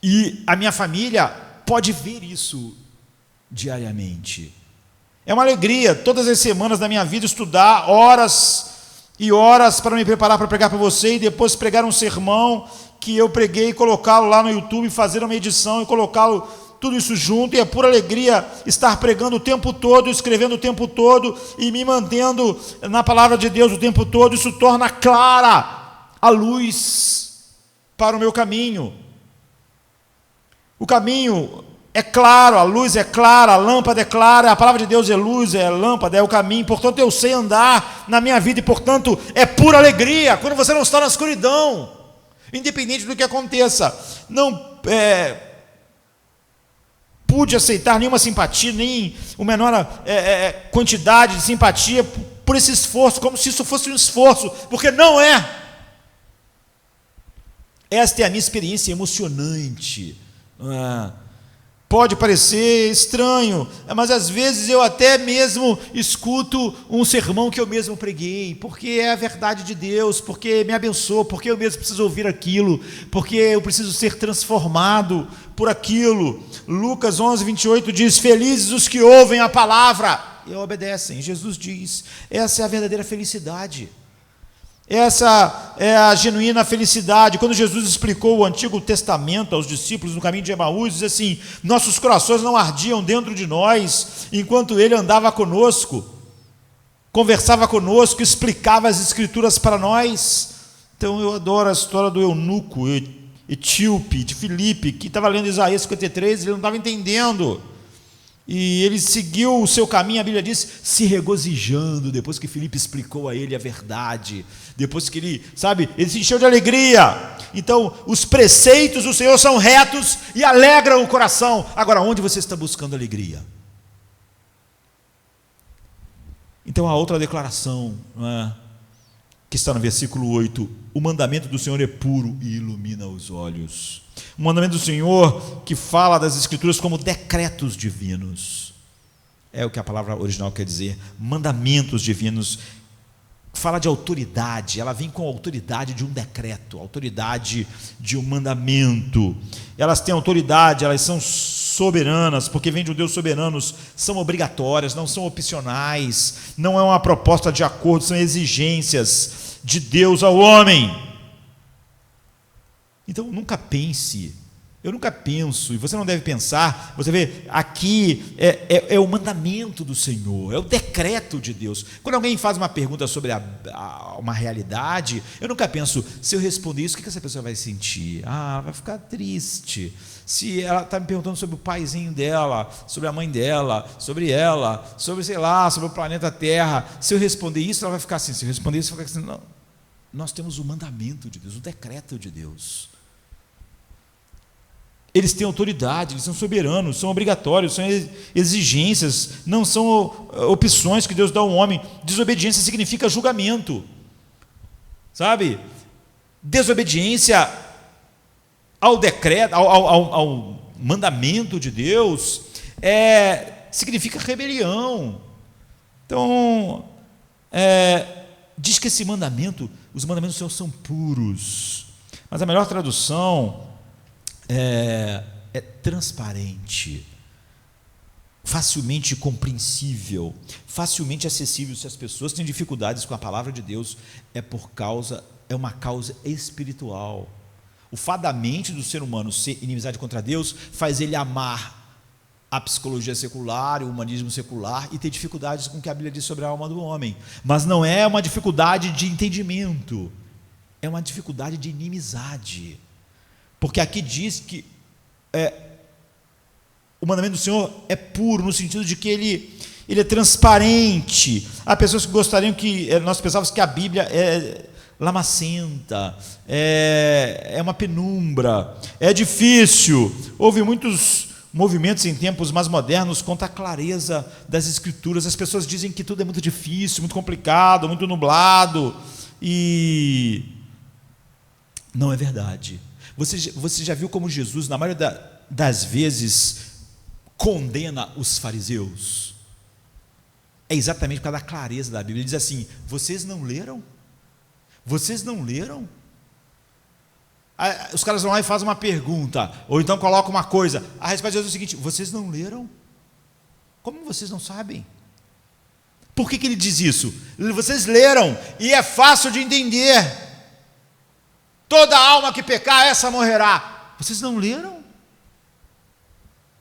E a minha família pode ver isso diariamente. É uma alegria todas as semanas da minha vida estudar horas e horas para me preparar para pregar para você, e depois pregar um sermão que eu preguei, colocá-lo lá no YouTube, fazer uma edição e colocá-lo tudo isso junto. E é pura alegria estar pregando o tempo todo, escrevendo o tempo todo e me mantendo na palavra de Deus o tempo todo. Isso torna clara a luz para o meu caminho. O caminho é claro, a luz é clara, a lâmpada é clara, a palavra de Deus é luz, é lâmpada, é o caminho. Portanto, eu sei andar na minha vida e, portanto, é pura alegria quando você não está na escuridão, independente do que aconteça. Não pude aceitar nenhuma simpatia, nem a menor quantidade de simpatia por esse esforço, como se isso fosse um esforço, porque não é. Esta é a minha experiência emocionante. Pode parecer estranho, mas às vezes eu até mesmo escuto um sermão que eu mesmo preguei, porque é a verdade de Deus, porque me abençoou, porque eu mesmo preciso ouvir aquilo, porque eu preciso ser transformado por aquilo. Lucas 11:28 diz: felizes os que ouvem a palavra e obedecem. Jesus diz: essa é a verdadeira felicidade. Essa é a genuína felicidade. Quando Jesus explicou o Antigo Testamento aos discípulos no caminho de Emaús, diz assim: nossos corações não ardiam dentro de nós enquanto ele andava conosco, conversava conosco, explicava as escrituras para nós. Então eu adoro a história do eunuco etíope, de Filipe, que estava lendo Isaías 53, ele não estava entendendo, e ele seguiu o seu caminho, a Bíblia diz, se regozijando, depois que Filipe explicou a ele a verdade, depois que ele se encheu de alegria. Então, os preceitos do Senhor são retos e alegram o coração. Agora, onde você está buscando alegria? Então, a outra declaração, não é, que está no versículo 8, o mandamento do Senhor é puro e ilumina os olhos. O mandamento do Senhor que fala das Escrituras como decretos divinos, é o que a palavra original quer dizer, mandamentos divinos. Fala de autoridade, ela vem com a autoridade de um decreto, a autoridade de um mandamento. Elas têm autoridade, elas são soberanas, porque vem de um Deus soberano, são obrigatórias, não são opcionais, não é uma proposta de acordo, são exigências de Deus ao homem. Então, eu nunca penso, e você não deve pensar, você vê, aqui é o mandamento do Senhor, é o decreto de Deus. Quando alguém faz uma pergunta sobre uma realidade, eu nunca penso, se eu responder isso, o que essa pessoa vai sentir? Vai ficar triste. Se ela está me perguntando sobre o paizinho dela, sobre a mãe dela, sobre ela, sobre, sobre o planeta Terra, se eu responder isso, ela vai ficar assim, se eu responder isso, ela vai ficar assim. Não. Nós temos o mandamento de Deus, o decreto de Deus. Eles têm autoridade, eles são soberanos, são obrigatórios, são exigências, não são opções que Deus dá ao homem. Desobediência significa julgamento, desobediência ao decreto, ao mandamento de Deus, significa rebelião. Então, diz que os mandamentos do Senhor são puros, mas a melhor tradução é transparente, facilmente compreensível, facilmente acessível. Se as pessoas têm dificuldades com a palavra de Deus, é uma causa espiritual. O fato da mente do ser humano ser inimizade contra Deus faz ele amar a psicologia secular, o humanismo secular, e ter dificuldades com o que a Bíblia diz sobre a alma do homem. Mas não é uma dificuldade de entendimento, é uma dificuldade de inimizade. Porque aqui diz que o mandamento do Senhor é puro, no sentido de que ele é transparente. Há pessoas que gostariam que, nós pensávamos que a Bíblia é lamacenta, é uma penumbra, é difícil. Houve muitos movimentos em tempos mais modernos contra a clareza das Escrituras. As pessoas dizem que tudo é muito difícil, muito complicado, muito nublado, e não é verdade. Você já viu como Jesus, na maioria das vezes, condena os fariseus? É exatamente por causa da clareza da Bíblia. Ele diz assim: vocês não leram? Vocês não leram? Os caras vão lá e fazem uma pergunta, ou então colocam uma coisa. A resposta de Jesus é o seguinte: vocês não leram? Como vocês não sabem? Por que ele diz isso? Vocês leram, e é fácil de entender. Toda alma que pecar, essa morrerá. Vocês não leram?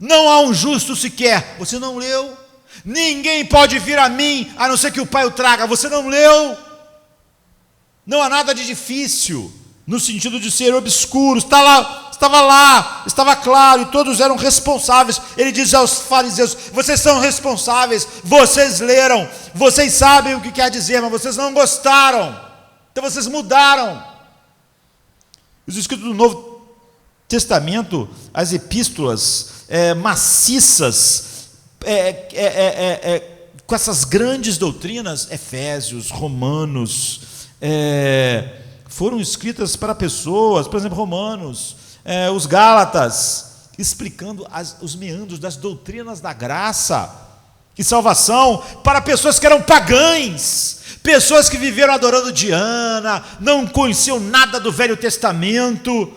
Não há um justo sequer. Você não leu? Ninguém pode vir a mim, a não ser que o Pai o traga. Você não leu? Não há nada de difícil, no sentido de ser obscuro. Estava lá, estava claro, e todos eram responsáveis. Ele diz aos fariseus: vocês são responsáveis, vocês leram, vocês sabem o que quer dizer, mas vocês não gostaram, então vocês mudaram. Os escritos do Novo Testamento, as epístolas maciças, com essas grandes doutrinas, Efésios, Romanos, foram escritas para pessoas, por exemplo, Romanos, os Gálatas, explicando os meandros das doutrinas da graça e salvação para pessoas que eram pagãs, pessoas que viveram adorando Diana, não conheciam nada do Velho Testamento,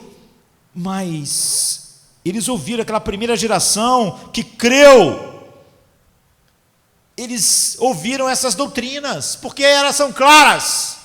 mas eles ouviram aquela primeira geração que creu. Eles ouviram essas doutrinas, porque elas são claras.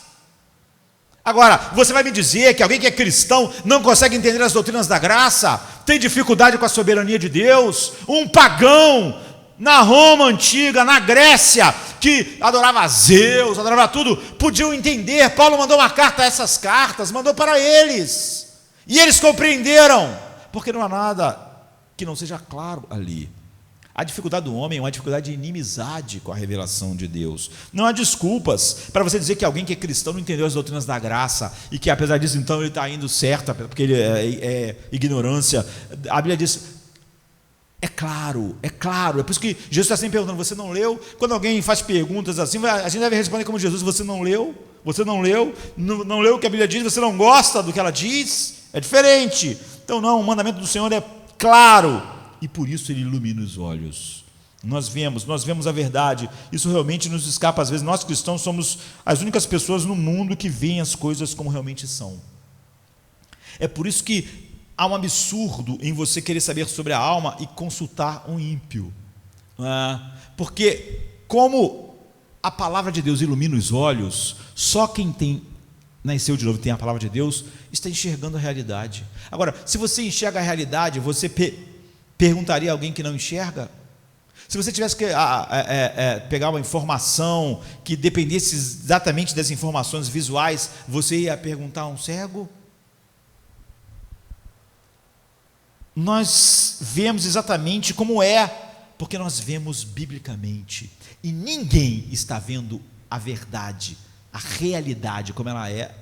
Agora, você vai me dizer que alguém que é cristão não consegue entender as doutrinas da graça, tem dificuldade com a soberania de Deus? Um pagão na Roma antiga, na Grécia, que adorava Zeus, adorava tudo, podiam entender. Paulo mandou uma carta, essas cartas, mandou para eles, e eles compreenderam, porque não há nada que não seja claro ali. A dificuldade do homem é uma dificuldade de inimizade com a revelação de Deus. Não há desculpas para você dizer que alguém que é cristão não entendeu as doutrinas da graça, e que apesar disso então ele está indo certo, porque ele é ignorância. A Bíblia diz: é claro, é por isso que Jesus está sempre perguntando: você não leu? Quando alguém faz perguntas assim, a gente deve responder como Jesus: você não leu? Você não leu? Não leu o que a Bíblia diz? Você não gosta do que ela diz? É diferente. Então não, o mandamento do Senhor é claro, e por isso ele ilumina os olhos. Nós vemos a verdade. Isso realmente nos escapa às vezes. Nós cristãos somos as únicas pessoas no mundo que veem as coisas como realmente são. É por isso que há um absurdo em você querer saber sobre a alma e consultar um ímpio, porque como a palavra de Deus ilumina os olhos, só quem nasceu de novo, tem a palavra de Deus, está enxergando a realidade. Agora, se você enxerga a realidade, você perguntaria a alguém que não enxerga? Se você tivesse que pegar uma informação que dependesse exatamente das informações visuais, você ia perguntar a um cego? Nós vemos exatamente como é, porque nós vemos biblicamente, e ninguém está vendo a verdade, a realidade como ela é,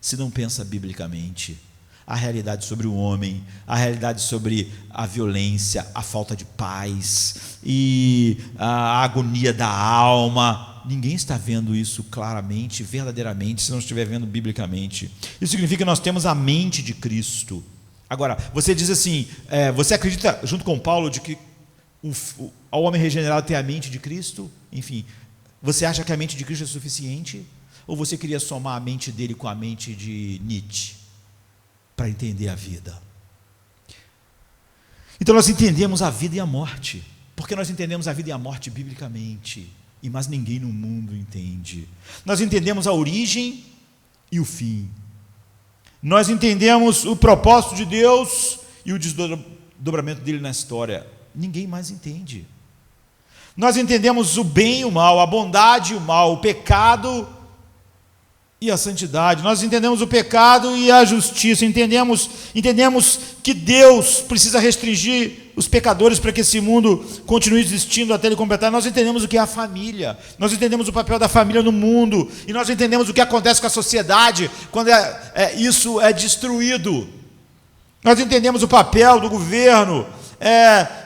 se não pensa biblicamente. A realidade sobre o homem, a realidade sobre a violência, a falta de paz e a agonia da alma. Ninguém está vendo isso claramente, verdadeiramente, se não estiver vendo biblicamente. Isso significa que nós temos a mente de Cristo. Agora, você diz assim, você acredita, junto com Paulo, de que o homem regenerado tem a mente de Cristo? Enfim, você acha que a mente de Cristo é suficiente? Ou você queria somar a mente dele com a mente de Nietzsche para entender a vida? Então nós entendemos a vida e a morte, porque nós entendemos a vida e a morte biblicamente, e mais ninguém no mundo entende. Nós entendemos a origem e o fim. Nós entendemos o propósito de Deus e o desdobramento dele na história. Ninguém mais entende. Nós entendemos o bem e o mal, a bondade e o mal, o pecado e a santidade. Nós entendemos o pecado e a justiça. Entendemos que Deus precisa restringir os pecadores para que esse mundo continue existindo até ele completar. Nós entendemos o que é a família. Nós entendemos o papel da família no mundo. E nós entendemos o que acontece com a sociedade quando isso é destruído. Nós entendemos o papel do governo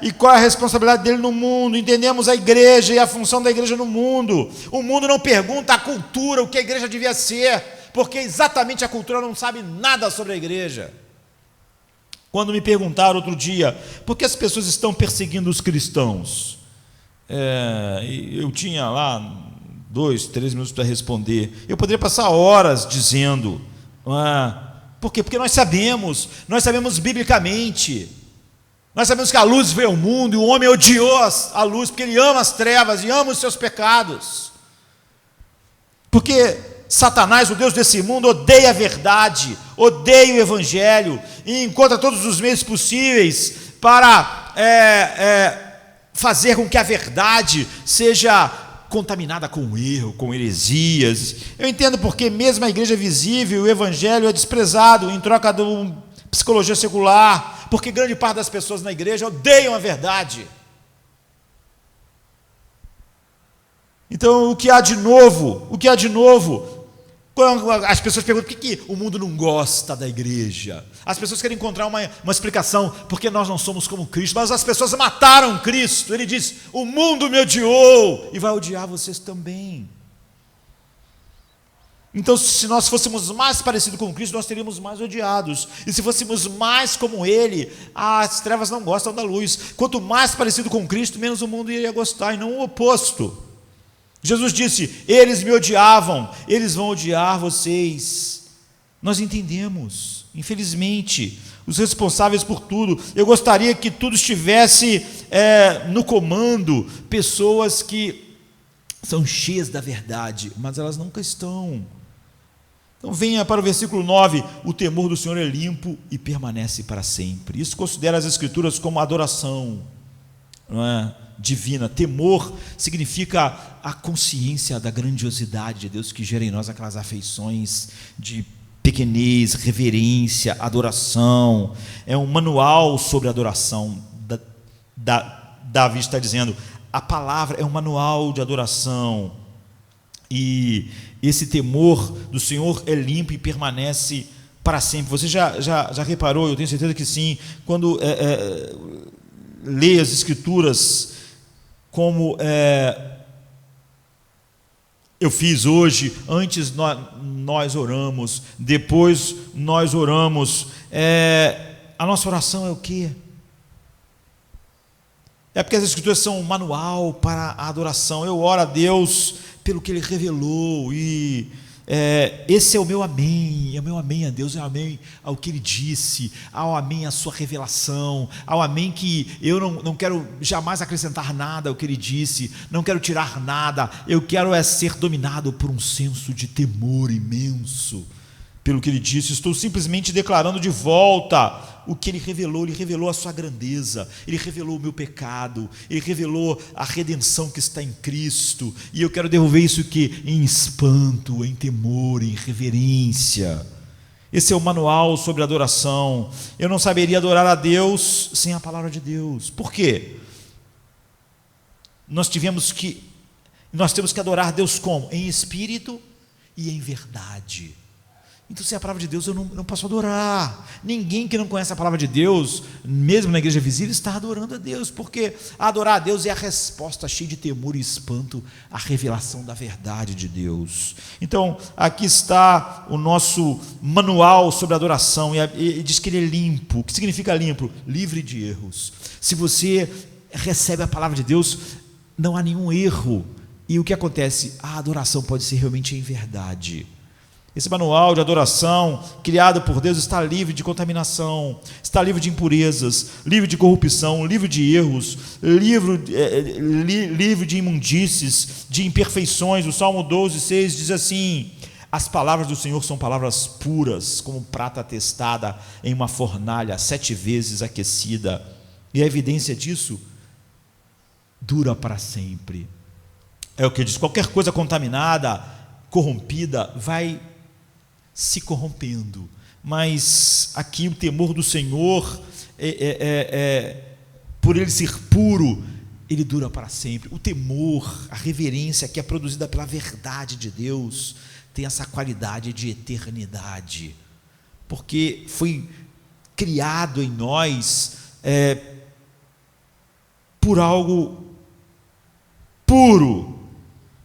e qual é a responsabilidade dele no mundo. Entendemos a igreja e a função da igreja no mundo. O mundo não pergunta à cultura o que a igreja devia ser, porque exatamente a cultura não sabe nada sobre a igreja. Quando me perguntaram outro dia, por que as pessoas estão perseguindo os cristãos? Eu tinha lá 2, 3 minutos para responder. Eu poderia passar horas dizendo, por quê? Porque nós sabemos biblicamente. Nós sabemos que a luz veio ao mundo e o homem odiou a luz porque ele ama as trevas e ama os seus pecados. Porque Satanás, o Deus desse mundo, odeia a verdade, odeia o evangelho e encontra todos os meios possíveis para fazer com que a verdade seja contaminada com erro, com heresias. Eu entendo porque mesmo a igreja visível, o evangelho é desprezado em troca da psicologia secular, porque grande parte das pessoas na igreja odeiam a verdade. Então, o que há de novo? Quando as pessoas perguntam por que o mundo não gosta da igreja, as pessoas querem encontrar uma explicação, porque nós não somos como Cristo, mas as pessoas mataram Cristo. Ele diz, o mundo me odiou e vai odiar vocês também. Então, se nós fôssemos mais parecidos com Cristo, nós teríamos mais odiados. E se fôssemos mais como Ele, as trevas não gostam da luz. Quanto mais parecido com Cristo, menos o mundo iria gostar, e não o oposto. Jesus disse, eles me odiavam, eles vão odiar vocês. Nós entendemos, infelizmente, os responsáveis por tudo. Eu gostaria que tudo estivesse no comando, pessoas que são cheias da verdade, mas elas nunca estão. Então venha para o versículo 9, o temor do Senhor é limpo e permanece para sempre. Isso considera as Escrituras como adoração, não é? Divina. Temor significa a consciência da grandiosidade de Deus que gera em nós aquelas afeições de pequenez, reverência, adoração. É um manual sobre adoração. Davi está dizendo, a palavra é um manual de adoração. E esse temor do Senhor é limpo e permanece para sempre. Você já reparou, eu tenho certeza que sim, quando lê as Escrituras, como eu fiz hoje, antes nós oramos, depois nós oramos, a nossa oração é o quê? É porque as Escrituras são um manual para a adoração. Eu oro a Deus pelo que Ele revelou, e esse é o meu amém a Deus, é o amém ao que Ele disse, ao amém à sua revelação, ao amém que eu não quero jamais acrescentar nada ao que Ele disse, não quero tirar nada, eu quero ser dominado por um senso de temor imenso pelo que Ele disse. Estou simplesmente declarando de volta o que Ele revelou a sua grandeza, Ele revelou o meu pecado, Ele revelou a redenção que está em Cristo, e eu quero devolver isso em espanto, em temor, em reverência. Esse é o manual sobre adoração. Eu não saberia adorar a Deus sem a palavra de Deus. Por quê? Nós temos que adorar Deus como? Em espírito e em verdade. Então, sem a palavra de Deus, eu não posso adorar. Ninguém que não conhece a palavra de Deus, mesmo na igreja visível, está adorando a Deus, porque adorar a Deus é a resposta cheia de temor e espanto à revelação da verdade de Deus. Então, aqui está o nosso manual sobre adoração, e diz que ele é limpo. O que significa limpo? Livre de erros. Se você recebe a palavra de Deus, não há nenhum erro. E o que acontece? A adoração pode ser realmente em verdade. Esse manual de adoração, criado por Deus, está livre de contaminação, está livre de impurezas, livre de corrupção, livre de erros, livre de imundícies, de imperfeições. O Salmo 12:6 diz assim: as palavras do Senhor são palavras puras, como prata testada em uma fornalha 7 vezes aquecida. E a evidência disso dura para sempre. É o que diz: qualquer coisa contaminada, corrompida, vai se corrompendo, mas aqui o temor do Senhor, por ele ser puro, ele dura para sempre. O temor, a reverência que é produzida pela verdade de Deus, tem essa qualidade de eternidade, porque foi criado em nós por algo puro.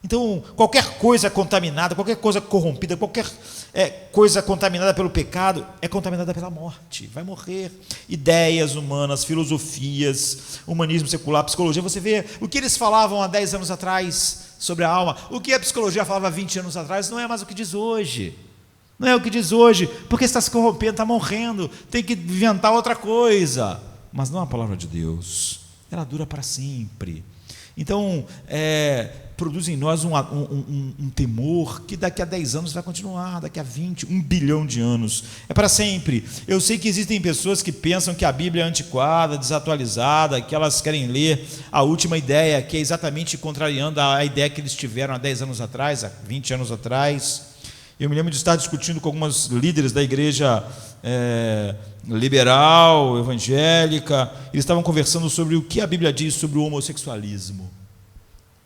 Então, qualquer coisa contaminada, qualquer coisa corrompida, qualquer coisa contaminada pelo pecado, é contaminada pela morte, vai morrer. Ideias humanas, filosofias, humanismo secular, psicologia, você vê o que eles falavam há 10 anos atrás sobre a alma, o que a psicologia falava há 20 anos atrás, não é mais o que diz hoje. Não é o que diz hoje, porque está se corrompendo, está morrendo, tem que inventar outra coisa. Mas não a palavra de Deus, ela dura para sempre. Então, produz em nós um temor que daqui a 10 anos vai continuar, daqui a 20, 1 bilhão de anos, é para sempre. Eu sei que existem pessoas que pensam que a Bíblia é antiquada, desatualizada, que elas querem ler a última ideia, que é exatamente contrariando a ideia que eles tiveram há 10 anos atrás, há 20 anos atrás. Eu me lembro de estar discutindo com alguns líderes da igreja liberal, evangélica. Eles estavam conversando sobre o que a Bíblia diz sobre o homossexualismo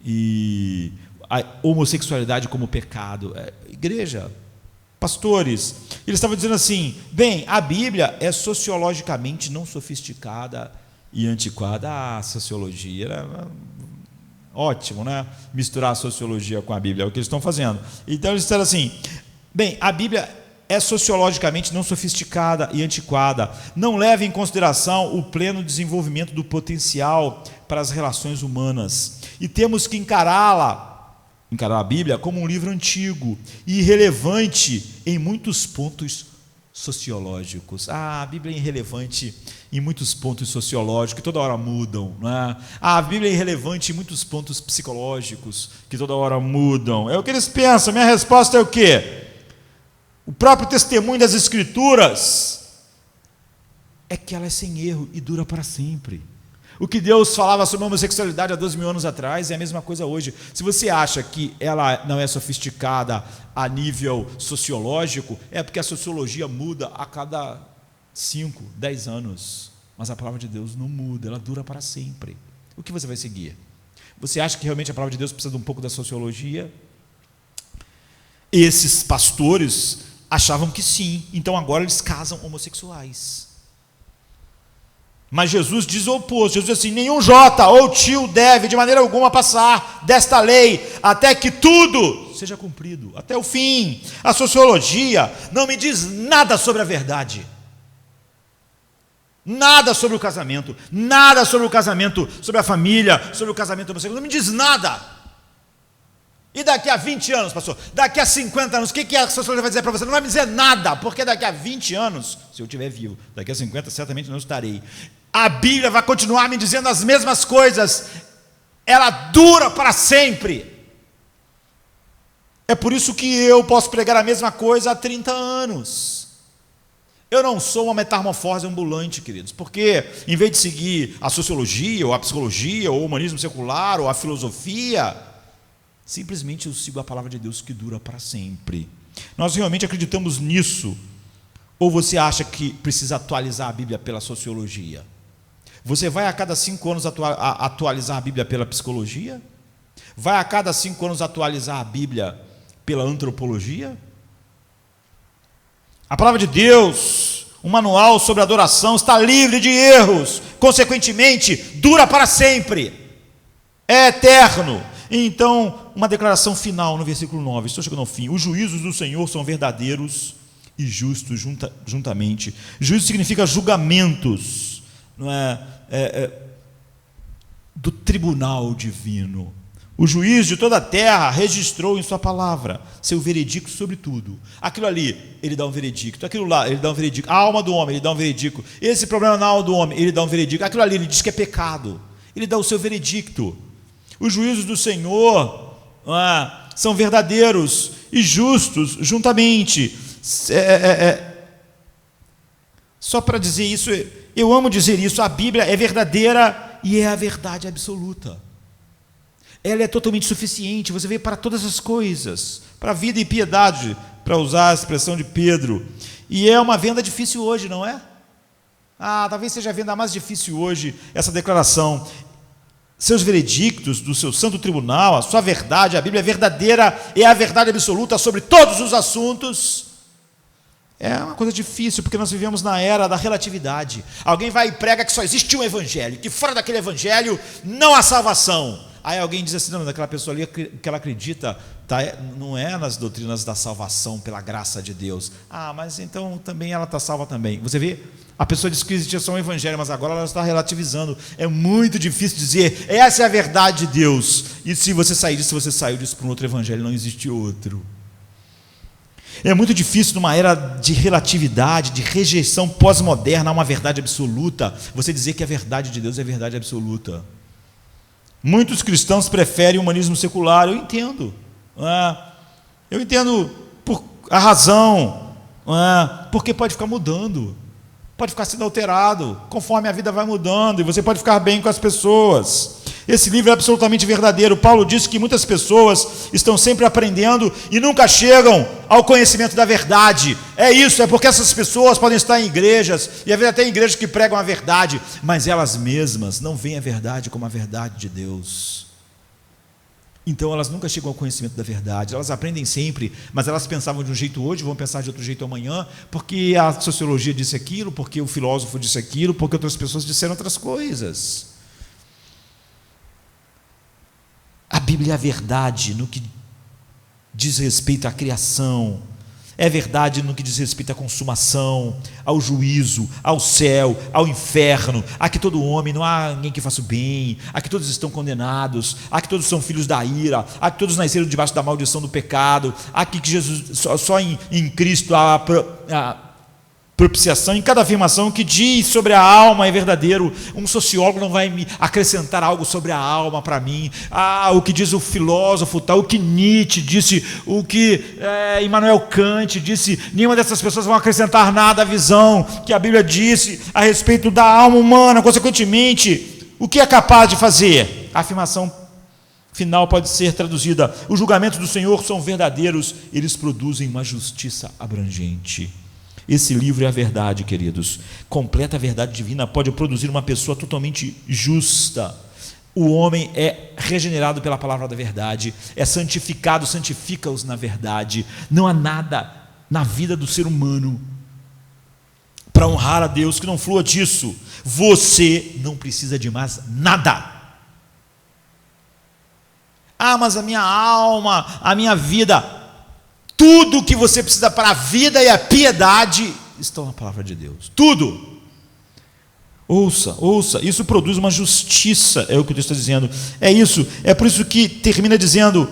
e a homossexualidade como pecado. Igreja, pastores, eles estavam dizendo assim: bem, a Bíblia é sociologicamente não sofisticada e antiquada. A sociologia era ótimo, né? Misturar a sociologia com a Bíblia, é o que eles estão fazendo. Então eles disseram assim: bem, a Bíblia é sociologicamente não sofisticada e antiquada, não leva em consideração o pleno desenvolvimento do potencial para as relações humanas, e temos que encarar a Bíblia como um livro antigo e irrelevante em muitos pontos sociológicos. A Bíblia é irrelevante em muitos pontos sociológicos que toda hora mudam, não é? A Bíblia é irrelevante em muitos pontos psicológicos que toda hora mudam. É o que eles pensam. Minha resposta é o quê? O próprio testemunho das Escrituras é que ela é sem erro e dura para sempre. O que Deus falava sobre a homossexualidade há 12 mil anos atrás é a mesma coisa hoje. Se você acha que ela não é sofisticada a nível sociológico, é porque a sociologia muda a cada 5, 10 anos. Mas a palavra de Deus não muda, ela dura para sempre. O que você vai seguir? Você acha que realmente a palavra de Deus precisa de um pouco da sociologia? Esses pastores achavam que sim, então agora eles casam homossexuais. Mas Jesus diz o oposto. Jesus diz assim: nenhum jota ou tio deve de maneira alguma passar desta lei, até que tudo seja cumprido, até o fim. A sociologia não me diz nada sobre a verdade, nada sobre o casamento, nada sobre o casamento, sobre a família, sobre o casamento homossexual, não me diz nada. E daqui a 20 anos, pastor, daqui a 50 anos, o que a sociologia vai dizer para você? Não vai me dizer nada, porque daqui a 20 anos, se eu estiver vivo, daqui a 50 certamente não estarei, a Bíblia vai continuar me dizendo as mesmas coisas, ela dura para sempre. É por isso que eu posso pregar a mesma coisa há 30 anos. Eu não sou uma metamorfose ambulante, queridos, porque em vez de seguir a sociologia, ou a psicologia, ou o humanismo secular, ou a filosofia, simplesmente eu sigo a palavra de Deus que dura para sempre. Nós realmente acreditamos nisso? Ou você acha que precisa atualizar a Bíblia pela sociologia? Você vai a cada 5 anos atualizar a Bíblia pela psicologia? Vai a cada 5 anos atualizar a Bíblia pela antropologia? A palavra de Deus, um manual sobre adoração, está livre de erros, consequentemente, dura para sempre, é eterno. Então, uma declaração final no versículo 9, estou chegando ao fim: os juízos do Senhor são verdadeiros e justos juntamente. Juízo significa julgamentos, não é? Do tribunal divino. O juiz de toda a terra registrou em sua palavra seu veredicto sobre tudo. Aquilo ali, ele dá um veredicto. Aquilo lá, ele dá um veredicto. A alma do homem, ele dá um veredicto. Esse problema na alma do homem, ele dá um veredicto. Aquilo ali, ele diz que é pecado. Ele dá o seu veredicto. Os juízos do Senhor são verdadeiros e justos juntamente. Só para dizer isso, eu amo dizer isso, a Bíblia é verdadeira e é a verdade absoluta. Ela é totalmente suficiente, você vê para todas as coisas, para a vida e piedade, para usar a expressão de Pedro. E é uma venda difícil hoje, não é? Talvez seja a venda mais difícil hoje, essa declaração. Seus veredictos do seu santo tribunal, a sua verdade, a Bíblia é verdadeira, é a verdade absoluta sobre todos os assuntos. É uma coisa difícil, porque nós vivemos na era da relatividade. Alguém vai e prega que só existe um evangelho, que fora daquele evangelho não há salvação. Aí alguém diz assim, não, aquela pessoa ali que ela acredita, não é nas doutrinas da salvação pela graça de Deus. Mas então também ela está salva também. Você vê? A pessoa diz que existia só um evangelho, mas agora ela está relativizando. É muito difícil dizer, essa é a verdade de Deus. E se você sair disso, você saiu disso para um outro evangelho, não existe outro. É muito difícil numa era de relatividade, de rejeição pós-moderna a uma verdade absoluta, você dizer que a verdade de Deus é verdade absoluta. Muitos cristãos preferem o humanismo secular, eu entendo. Eu entendo por a razão, porque pode ficar mudando, pode ficar sendo alterado, conforme a vida vai mudando, e você pode ficar bem com as pessoas. Esse livro é absolutamente verdadeiro. Paulo disse que muitas pessoas estão sempre aprendendo e nunca chegam ao conhecimento da verdade. É isso, é porque essas pessoas podem estar em igrejas, e às vezes até em igrejas que pregam a verdade, mas elas mesmas não veem a verdade como a verdade de Deus. Então elas nunca chegam ao conhecimento da verdade. Elas aprendem sempre, mas elas pensavam de um jeito hoje, vão pensar de outro jeito amanhã, porque a sociologia disse aquilo, porque o filósofo disse aquilo, porque outras pessoas disseram outras coisas. A Bíblia é a verdade no que diz respeito à criação, é verdade no que diz respeito à consumação, ao juízo, ao céu, ao inferno. Aqui todo homem, não há ninguém que faça o bem, aqui todos estão condenados, aqui todos são filhos da ira, aqui todos nasceram debaixo da maldição do pecado, aqui que Jesus, só em Cristo há propiciação. Em cada afirmação que diz sobre a alma é verdadeiro. Um sociólogo não vai me acrescentar algo sobre a alma para mim. O que diz o filósofo tal, o que Nietzsche disse, o que Immanuel Kant disse, nenhuma dessas pessoas vão acrescentar nada à visão que a Bíblia disse a respeito da alma humana. Consequentemente, o que é capaz de fazer? A afirmação final pode ser traduzida: os julgamentos do Senhor são verdadeiros, eles produzem uma justiça abrangente. Esse livro é a verdade, queridos. Completa verdade divina pode produzir uma pessoa totalmente justa. O homem é regenerado pela palavra da verdade, é santificado, santifica-os na verdade. Não há nada na vida do ser humano para honrar a Deus que não flua disso. Você não precisa de mais nada. Mas a minha alma, a minha vida, tudo o que você precisa para a vida e a piedade estão na palavra de Deus. Tudo. Ouça, isso produz uma justiça, é o que o texto está dizendo. É isso, é por isso que termina dizendo,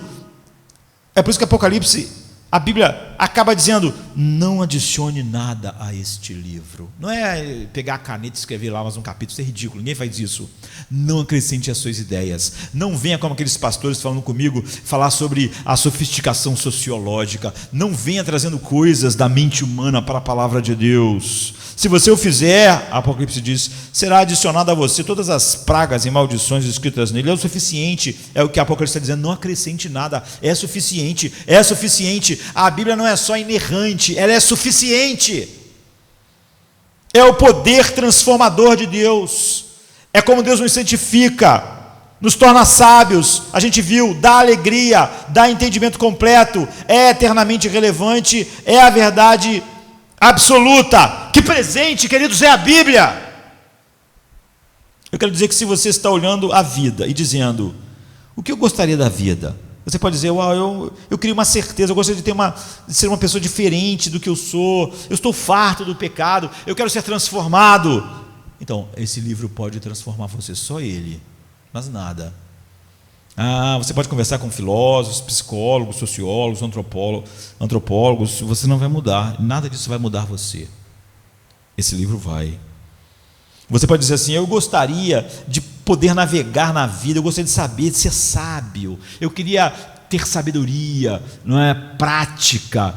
é por isso que Apocalipse, a Bíblia acaba dizendo: não adicione nada a este livro. Não é pegar a caneta e escrever lá mais um capítulo, isso é ridículo, ninguém faz isso. Não acrescente as suas ideias. Não venha como aqueles pastores falando comigo, falar sobre a sofisticação sociológica. Não venha trazendo coisas da mente humana para a palavra de Deus. Se você o fizer, Apocalipse diz, será adicionado a você todas as pragas e maldições escritas nele. É o suficiente, é o que Apocalipse está dizendo. Não acrescente nada, é suficiente, é suficiente. A Bíblia não é só inerrante, ela é suficiente. É o poder transformador de Deus. É como Deus nos santifica, nos torna sábios. A gente viu, dá alegria, dá entendimento completo, é eternamente relevante, é a verdade absoluta. Que presente, queridos, é a Bíblia. Eu quero dizer que se você está olhando a vida e dizendo: o que eu gostaria da vida? Você pode dizer: eu queria uma certeza, eu gostaria de ser uma pessoa diferente do que eu sou, eu estou farto do pecado, eu quero ser transformado. Então, esse livro pode transformar você, só ele, mas nada. Você pode conversar com filósofos, psicólogos, sociólogos, antropólogos, você não vai mudar, nada disso vai mudar você. Esse livro vai. Você pode dizer assim: eu gostaria de poder navegar na vida, eu gostaria de saber, de ser sábio, eu queria ter sabedoria, não é, prática.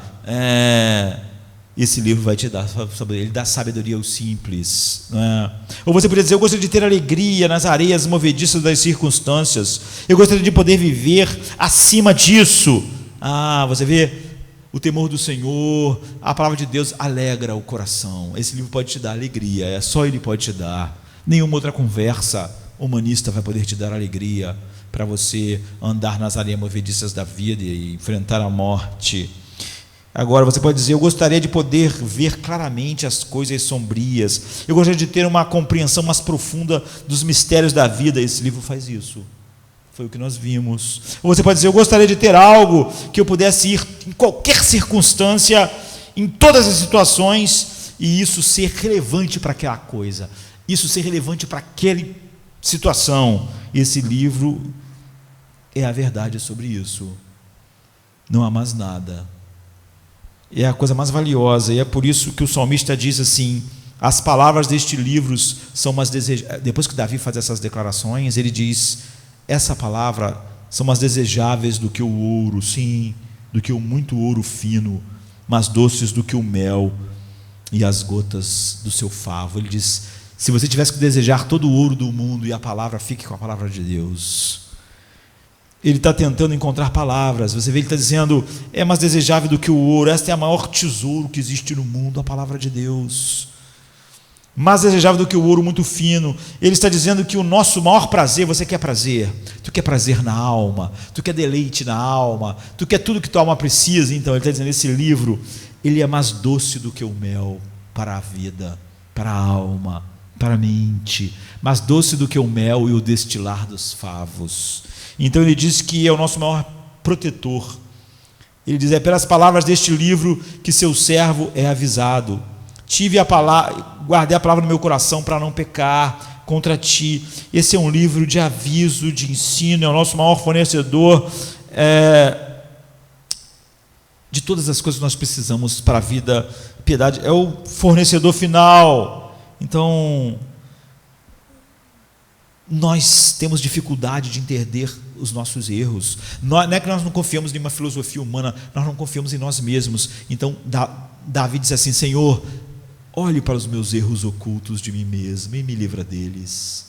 Esse livro vai te dar, ele dá sabedoria aos simples, não é? Ou você poderia dizer: eu gostaria de ter alegria nas areias movediças das circunstâncias, eu gostaria de poder viver acima disso. Você vê, o temor do Senhor, a palavra de Deus alegra o coração. Esse livro pode te dar alegria, só ele pode te dar. Nenhuma outra conversa humanista vai poder te dar alegria para você andar nas areias movediças da vida e enfrentar a morte. Agora você pode dizer: eu gostaria de poder ver claramente as coisas sombrias, eu gostaria de ter uma compreensão mais profunda dos mistérios da vida. Esse livro faz isso, foi o que nós vimos. Ou você pode dizer: eu gostaria de ter algo que eu pudesse ir em qualquer circunstância, em todas as situações, e isso ser relevante para aquela coisa, isso ser relevante para aquela situação. Esse livro é a verdade sobre isso. Não há mais nada. É a coisa mais valiosa, e é por isso que o salmista diz assim: as palavras deste livro são mais desejáveis. Depois que Davi faz essas declarações, ele diz: essa palavra são mais desejáveis do que o ouro, sim, do que o muito ouro fino, mais doces do que o mel e as gotas do seu favo. Ele diz: se você tivesse que desejar todo o ouro do mundo e a palavra, fique com a palavra de Deus. Ele está tentando encontrar palavras. Você vê, ele está dizendo: é mais desejável do que o ouro. Esta é a maior tesouro que existe no mundo, a palavra de Deus. Mais desejável do que o ouro muito fino. Ele está dizendo que o nosso maior prazer, você quer prazer? Tu quer prazer na alma, tu quer deleite na alma, tu quer tudo que tua alma precisa. Então ele está dizendo: esse livro, ele é mais doce do que o mel para a vida, para a alma, para a mente, mais doce do que o mel e o destilar dos favos. Então ele diz que é o nosso maior protetor. Ele diz: é pelas palavras deste livro que seu servo é avisado. Guardei a palavra no meu coração para não pecar contra ti. Esse é um livro de aviso, de ensino, é o nosso maior fornecedor de todas as coisas que nós precisamos para a vida. Piedade é o fornecedor final. Então, nós temos dificuldade de entender os nossos erros. Não é que nós não confiamos em uma filosofia humana, nós não confiamos em nós mesmos. Então Davi diz assim: Senhor, olhe para os meus erros ocultos de mim mesmo e me livra deles.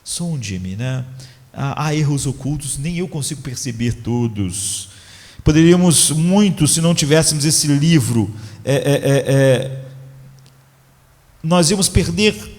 Sonde-me, né? Há erros ocultos, nem eu consigo perceber todos. Poderíamos muito, se não tivéssemos esse livro, nós íamos perder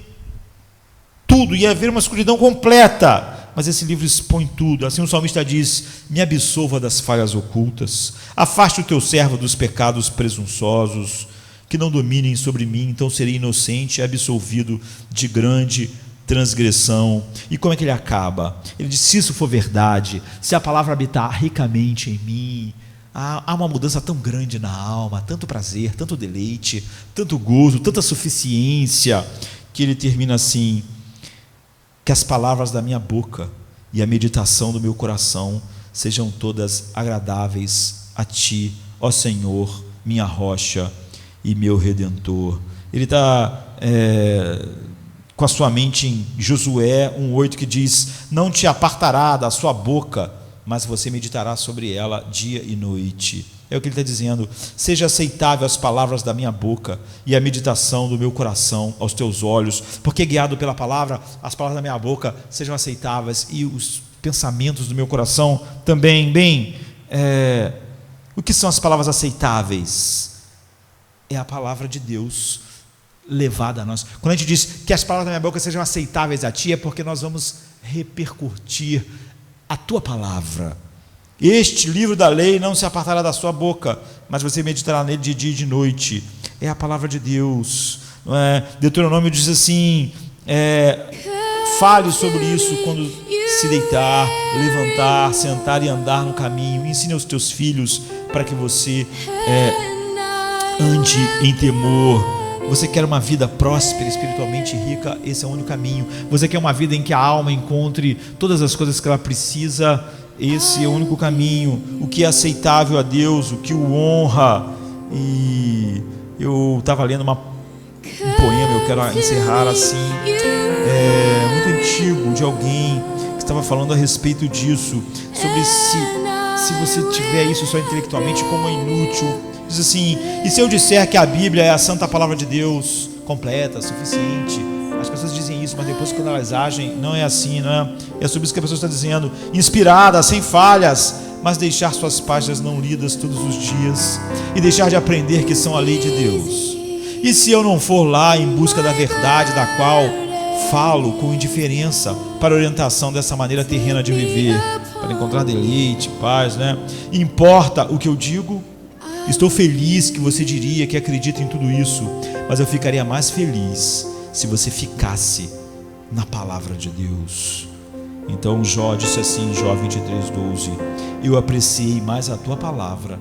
tudo, ia haver uma escuridão completa. Mas esse livro expõe tudo. Assim o salmista diz: me absolva das falhas ocultas, afaste o teu servo dos pecados presunçosos, que não dominem sobre mim, então serei inocente e absolvido de grande transgressão. E como é que ele acaba? Ele diz: se isso for verdade, se a palavra habitar ricamente em mim, há uma mudança tão grande na alma, tanto prazer, tanto deleite, tanto gozo, tanta suficiência, que ele termina assim: que as palavras da minha boca e a meditação do meu coração sejam todas agradáveis a ti, ó Senhor, minha rocha e meu redentor. Ele está com a sua mente em Josué 1,8, que diz: não te apartará da sua boca, mas você meditará sobre ela dia e noite. É o que ele está dizendo: seja aceitável as palavras da minha boca e a meditação do meu coração aos teus olhos, porque guiado pela palavra, as palavras da minha boca sejam aceitáveis e os pensamentos do meu coração também. Bem, o que são as palavras aceitáveis? É a palavra de Deus levada a nós. Quando a gente diz que as palavras da minha boca sejam aceitáveis a ti, é porque nós vamos repercutir a tua palavra. Este livro da lei não se apartará da sua boca, mas você meditará nele de dia e de noite. É a palavra de Deus, não é? Deuteronômio diz assim: fale sobre isso quando se deitar, levantar, sentar e andar no caminho. Ensine aos teus filhos para que você ande em temor. Você quer uma vida próspera, espiritualmente rica? Esse é o único caminho. Você quer uma vida em que a alma encontre todas as coisas que ela precisa? esse é o único caminho, o que é aceitável a Deus, o que o honra. E eu estava lendo um poema, eu quero encerrar assim, muito antigo, de alguém que estava falando a respeito disso, sobre se você tiver isso só intelectualmente, como é inútil. Diz assim: e se eu disser que a Bíblia é a santa palavra de Deus, completa, suficiente? As pessoas dizem isso, mas depois quando elas agem, não é assim, não é? É sobre isso que a pessoa está dizendo: inspirada, sem falhas, mas deixar suas páginas não lidas todos os dias e deixar de aprender que são a lei de Deus. E se eu não for lá em busca da verdade, da qual falo com indiferença, para orientação dessa maneira terrena de viver, para encontrar deleite, paz, né? Importa o que eu digo? Estou feliz que você diria que acredita em tudo isso, mas eu ficaria mais feliz se você ficasse na palavra de Deus. Então Jó disse assim, Jó 23:12: eu apreciei mais a tua palavra,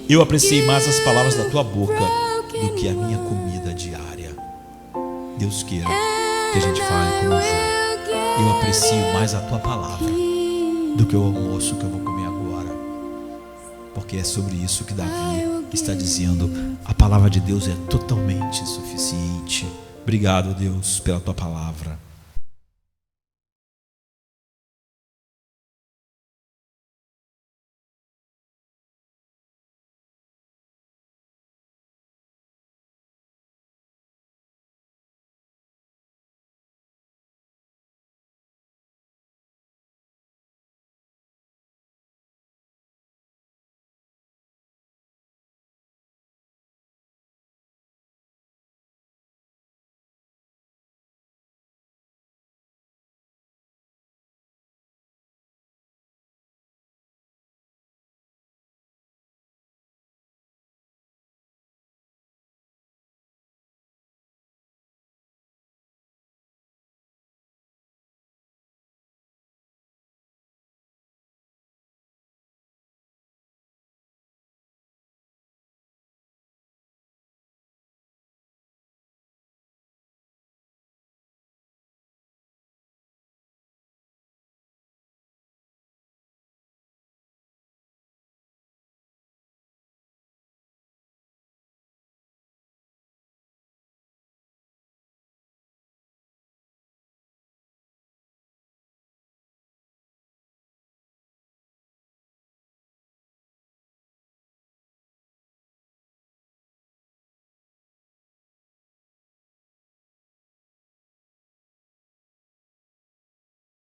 eu apreciei mais as palavras da tua boca do que a minha comida diária. Deus queira que a gente fale como Jó: eu aprecio mais a tua palavra do que o almoço que eu vou comer agora, porque é sobre isso que Davi está dizendo: a palavra de Deus é totalmente suficiente. Obrigado, Deus, pela tua palavra.